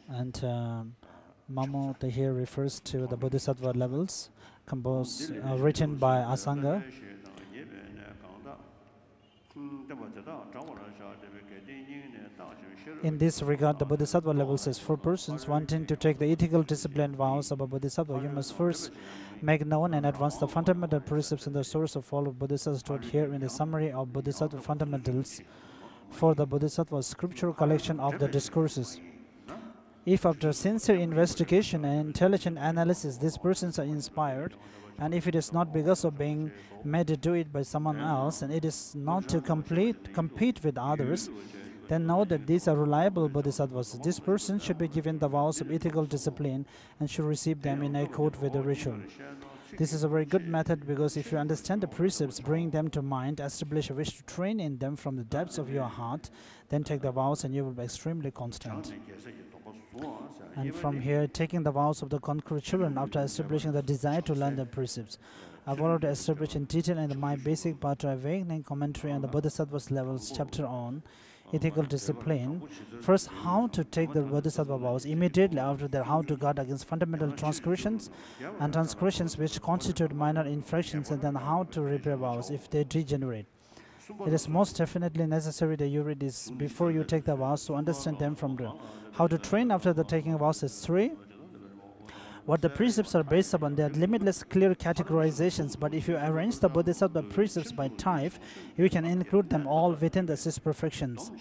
And Mamo here refers to the Bodhisattva levels, written by Asanga. In this regard, the Bodhisattva level says, for persons wanting to take the ethical discipline vows of a Bodhisattva, you must first make known and advance the fundamental precepts and the source of all of Bodhisattvas stored here in the summary of Bodhisattva fundamentals for the Bodhisattva scriptural collection of the discourses. If after sincere investigation and intelligent analysis these persons are inspired, and if it is not because of being made to do it by someone else, and it is not to compete with others, then know that these are reliable bodhisattvas. This person should be given the vows of ethical discipline and should receive them in accord with the ritual. This is a very good method because if you understand the precepts, bring them to mind, establish a wish to train in them from the depths of your heart, then take the vows and you will be extremely constant. And from here, taking the vows of the conqueror children after establishing the desire to learn the precepts. I've already established in detail in my basic Patra Awakening commentary on the Bodhisattva's levels chapter on ethical discipline. First, how to take the Bodhisattva vows. Immediately after that, how to guard against fundamental transgressions and transgressions which constitute minor infractions, and then how to repair vows if they degenerate. It is most definitely necessary that you read this before you take the vows to understand them from the how to train after the taking of vows is 3. What the precepts are based upon, they are limitless clear categorizations, but if you arrange the Bodhisattva precepts by type, you can include them all within the 6 perfections.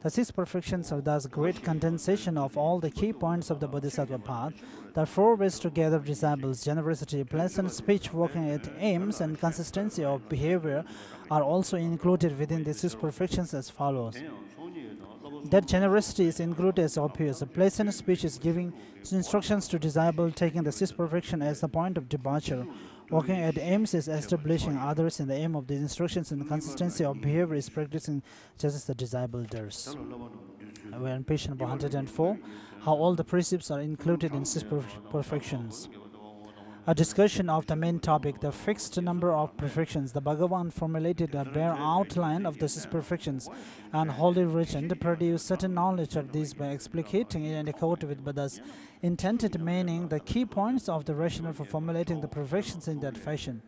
The 6 perfections are thus great condensation of all the key points of the Bodhisattva path. The 4 ways to gather disciples, generosity, pleasant speech, working at aims, and consistency of behavior are also included within the 6 perfections as follows. That generosity is included as obvious. A pleasant speech is giving instructions to disciples, taking the 6th perfection as the point of departure. Working at aims is establishing others in the aim of these instructions, and the consistency of behavior is practicing just as the disciple does. We are on page number 104, how all the precepts are included in 6 perfections. A discussion of the main topic, the fixed number of perfections. The Bhagavan formulated a bare outline of the 6 perfections, and Holy Regent produced certain knowledge of these by explicating it in accord with Buddha's intended meaning, the key points of the rationale for formulating the perfections in that fashion.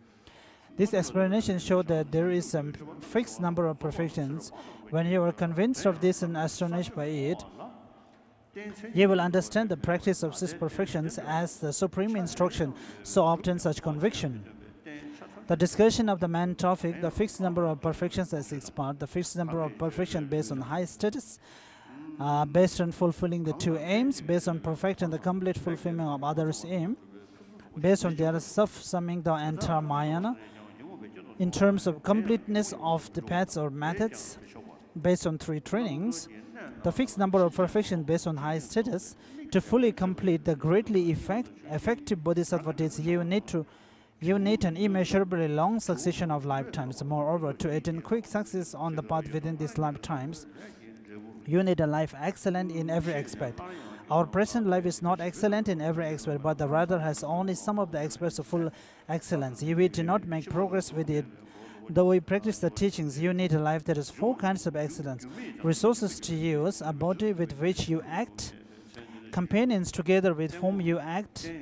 This explanation showed that there is a fixed number of perfections. When you are convinced of this and astonished by it, you will understand the practice of 6 perfections as the supreme instruction, so obtain such conviction. The discussion of the main topic, the fixed number of perfections as 6 parts, the fixed number of perfection based on high status, based on fulfilling the 2 aims, based on perfecting the complete fulfillment of others' aim, based on their self-summing the entire Mahayana, in terms of completeness of the paths or methods, based on 3 trainings, the fixed number of perfection based on high status. To fully complete the greatly effective bodhisattva deeds, you need an immeasurably long succession of lifetimes. Moreover, to attain quick success on the path within these lifetimes, you need a life excellent in every aspect. Our present life is not excellent in every aspect, but rather has only some of the aspects of full excellence. If we do not make progress with it, though we practice the teachings, you need a life that has 4 kinds of excellence. Resources to use, a body with which you act, companions together with whom you act,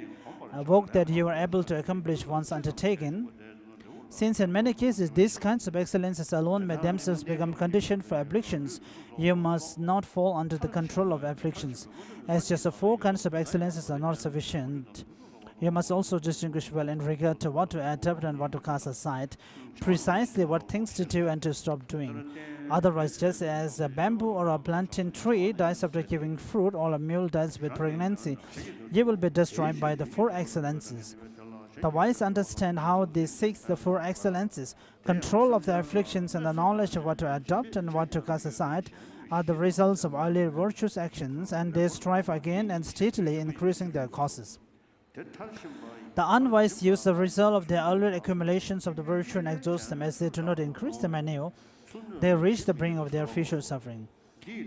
a work that you are able to accomplish once undertaken, Since in many cases these kinds of excellences alone may themselves become conditioned for afflictions, you must not fall under the control of afflictions. As just the 4 kinds of excellences are not sufficient, you must also distinguish well in regard to what to adopt and what to cast aside, precisely what things to do and to stop doing. Otherwise, just as a bamboo or a plantain tree dies after giving fruit, or a mule dies with pregnancy, you will be destroyed by the 4 excellences. The wise understand how they seek the 4 excellences. Control of the afflictions and the knowledge of what to adopt and what to cast aside are the results of earlier virtuous actions, and they strive again and steadily increasing their causes. The unwise use the result of their earlier accumulations of the virtue and exhaust them. As they do not increase them anew, they reach the brink of their future suffering.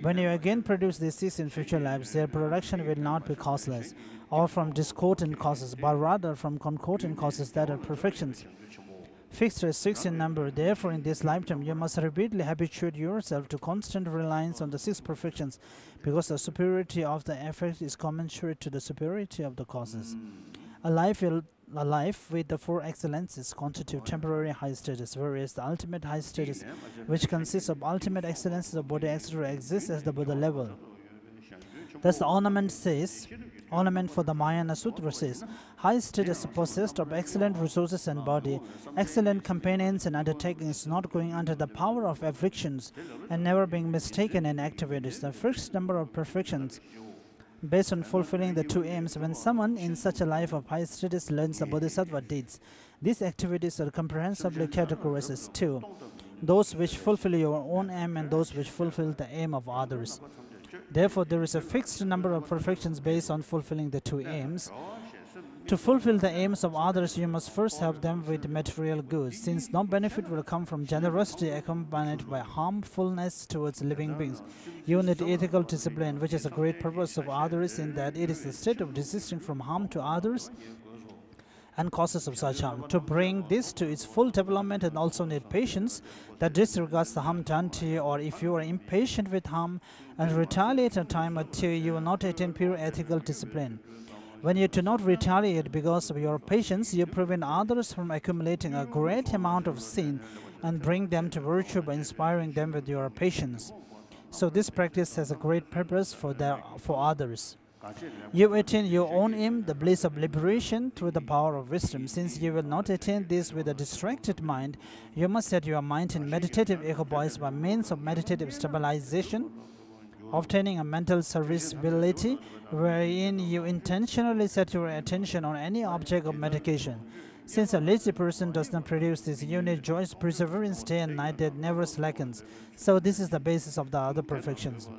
When you again produce these 6 in future lives, their production will not be causeless, or from discordant causes, but rather from concordant causes that are perfections, fixed as 6 in number. Therefore, in this lifetime, you must repeatedly habituate yourself to constant reliance on the 6 perfections, because the superiority of the effect is commensurate to the superiority of the causes. A life with the 4 excellences constitute temporary high status, whereas the ultimate high status, which consists of ultimate excellences of body, etc., exists as the Buddha level. Thus, the ornament for the Mahayana Sutra says, high status possessed of excellent resources and body, excellent companions and undertakings, not going under the power of afflictions, and never being mistaken in activities. The first number of perfections based on fulfilling the 2 aims. When someone in such a life of high status learns the Bodhisattva deeds, these activities are comprehensively categorized as 2, those which fulfill your own aim and those which fulfill the aim of others. Therefore, there is a fixed number of perfections based on fulfilling the 2 aims. To fulfill the aims of others, you must first have them with material goods, since no benefit will come from generosity accompanied by harmfulness towards living beings. You need ethical discipline, which is the great purpose of others, in that it is the state of desisting from harm to others and causes of such harm. To bring this to its full development, and also need patience that disregards the harm done to you, or if you are impatient with harm and retaliate a time or 2, you will not attain pure ethical discipline. When you do not retaliate because of your patience, you prevent others from accumulating a great amount of sin and bring them to virtue by inspiring them with your patience. So this practice has a great purpose for others. You attain your own aim, the bliss of liberation, through the power of wisdom. Since you will not attain this with a distracted mind, you must set your mind in meditative equipoise by means of meditative stabilization, obtaining a mental serviceability wherein you intentionally set your attention on any object of meditation. Since a lazy person does not produce this unit, joys, perseverance day and night that never slackens. So this is the basis of the other perfections.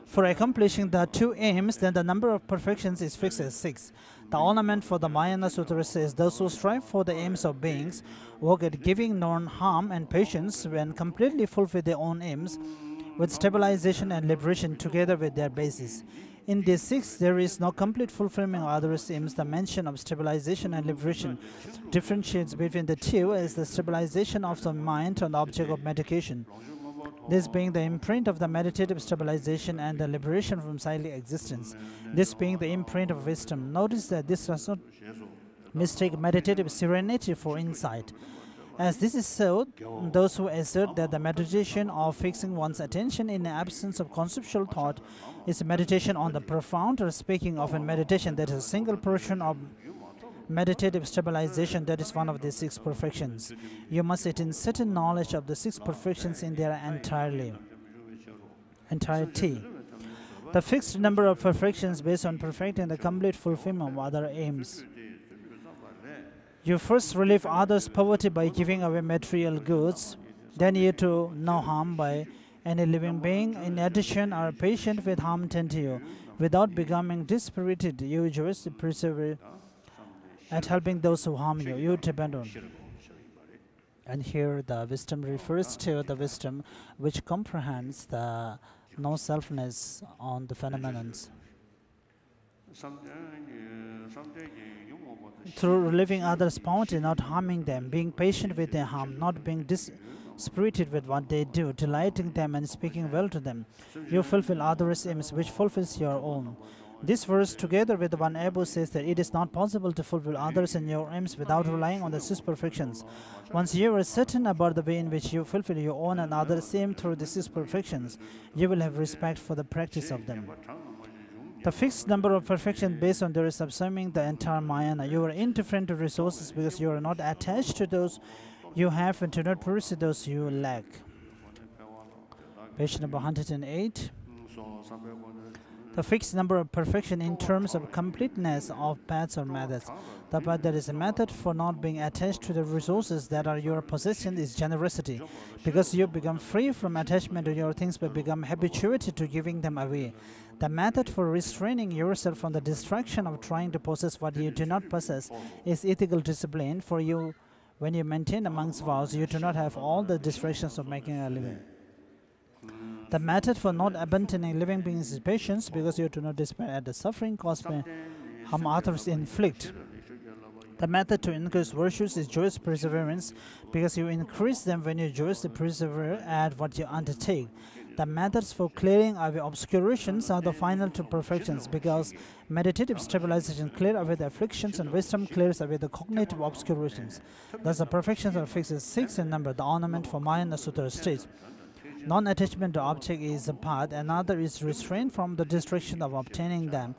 For accomplishing the 2 aims, then the number of perfections is fixed as 6. The ornament for the Mahayana Sutra says, those who strive for the aims of beings, work at giving non-harm and patience, when completely fulfill their own aims, with stabilization and liberation together with their basis. In these 6, there is no complete fulfillment of others' aims. The mention of stabilization and liberation differentiates between the 2 as the stabilization of the mind on the object of meditation, this being the imprint of the meditative stabilization, and the liberation from silent existence, this being the imprint of wisdom. Notice that this does not mistake meditative serenity for insight. As this is so, those who assert that the meditation of fixing one's attention in the absence of conceptual thought is meditation on the profound, are speaking of a meditation that is a single portion of meditative stabilization, that is one of the 6 perfections. You must attain certain knowledge of the 6 perfections in their entirety. The fixed number of perfections based on perfecting the complete fulfillment of other aims. You first relieve others' poverty by giving away material goods. Then you do no harm by any living being. In addition, are patient with harm done to you. Without becoming dispirited, you joyously persevere at helping those who harm you. You depend on. And here the wisdom refers to the wisdom which comprehends the no-selfness on the phenomenons. Through relieving others' bounty, not harming them, being patient with their harm, not being dispirited with what they do, delighting them and speaking well to them, you fulfill others' aims, which fulfills your own. This verse, together with the one above, says that it is not possible to fulfill others and your aims without relying on the six perfections. Once you are certain about the way in which you fulfill your own and others' aim through the six perfections, you will have respect for the practice of them. The fixed number of perfection based on there is subsuming the entire Mayana. You are indifferent to resources because you are not attached to those you have and do not pursue those you lack. Page number 108. The fixed number of perfection in terms of completeness of paths or methods. The path that is a method for not being attached to the resources that are your possession is generosity, because you become free from attachment to your things but become habituated to giving them away. The method for restraining yourself from the distraction of trying to possess what you do not possess is ethical discipline. For you, when you maintain a monk's vows, you do not have all the distractions of making a living. The method for not abandoning living beings is patience, because you do not despair at the suffering caused by harm others inflict. The method to increase virtues is joyous perseverance, because you increase them when you joyously persevere at what you undertake. The methods for clearing away obscurations are the final two perfections, because meditative stabilization clears away the afflictions and wisdom clears away the cognitive obscurations. Thus, the perfections are fixed as 6 in number. The ornament for Mayana Sutra states, non-attachment to object is a path, another is restraint from the distraction of obtaining them.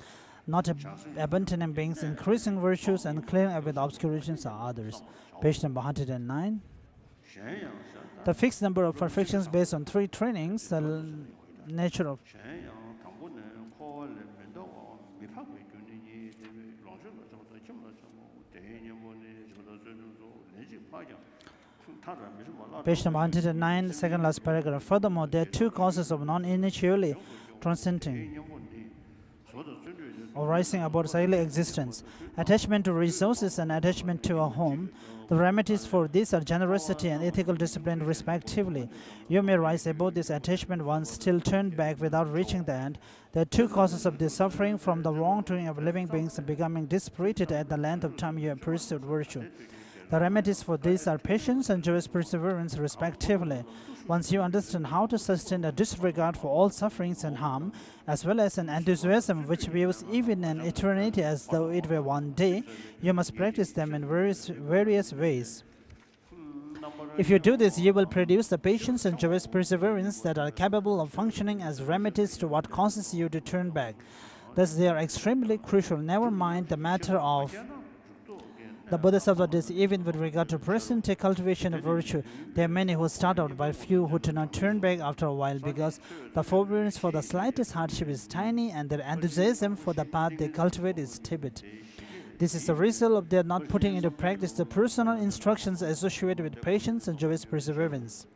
Not abandoning beings, increasing virtues, and clearing away the obscurations are others. Page number 109. The fixed number of perfections based on 3 trainings, the nature of Page number 109, second last paragraph. Furthermore, there are 2 causes of non-initially transcending or rising about daily existence: attachment to resources and attachment to a home. The remedies for these are generosity and ethical discipline, respectively. You may rise above this attachment once still turned back without reaching the end. There are 2 causes of this suffering from the wrongdoing of living beings and becoming dispirited at the length of time you have pursued virtue. The remedies for these are patience and joyous perseverance, respectively. Once you understand how to sustain a disregard for all sufferings and harm, as well as an enthusiasm which views even an eternity as though it were one day, you must practice them in various ways. If you do this, you will produce the patience and joyous perseverance that are capable of functioning as remedies to what causes you to turn back. Thus, they are extremely crucial. Never mind the matter of the Bodhisattva does, even with regard to present-day cultivation of virtue. There are many who start out, but few who do not turn back after a while, because the forbearance for the slightest hardship is tiny and their enthusiasm for the path they cultivate is tepid. This is the result of their not putting into practice the personal instructions associated with patience and joyous perseverance.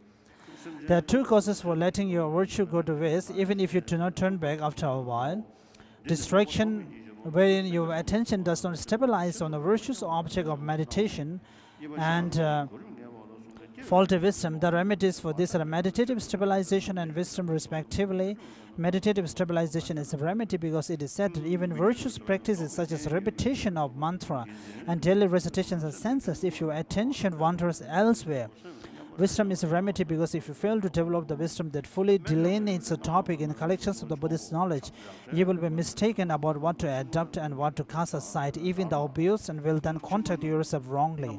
There are 2 causes for letting your virtue go to waste, even if you do not turn back after a while: distraction, wherein your attention does not stabilize on the virtuous object of meditation, and faulty wisdom. The remedies for this are meditative stabilization and wisdom, respectively. Meditative stabilization is a remedy because it is said that even virtuous practices such as repetition of mantra and daily recitations are senseless if your attention wanders elsewhere. Wisdom is a remedy because if you fail to develop the wisdom that fully delineates a topic in collections of the Buddhist knowledge, you will be mistaken about what to adopt and what to cast aside, even the obvious, and will then conduct yourself wrongly.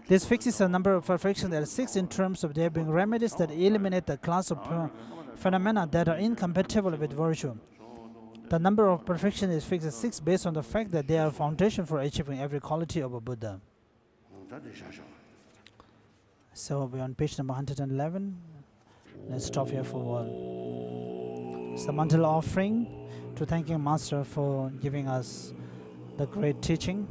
This fixes a number of perfections that are 6 in terms of there being remedies that eliminate the class of phenomena that are incompatible with virtue. The number of perfection is fixed at 6 based on the fact that they are a foundation for achieving every quality of a Buddha. So we're on page number 111. Let's stop here for a while. It's a mantle offering to thanking Master for giving us the great teaching.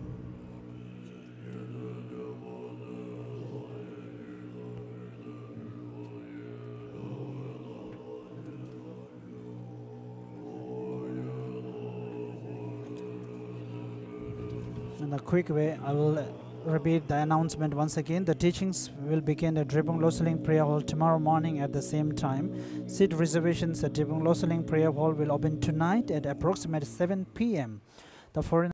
In a quick way, I will repeat the announcement once again. The teachings will begin at Drepung Loseling Prayer Hall tomorrow morning at the same time. Seat reservations at Drepung Loseling Prayer Hall will open tonight at approximately 7 p.m. The foreign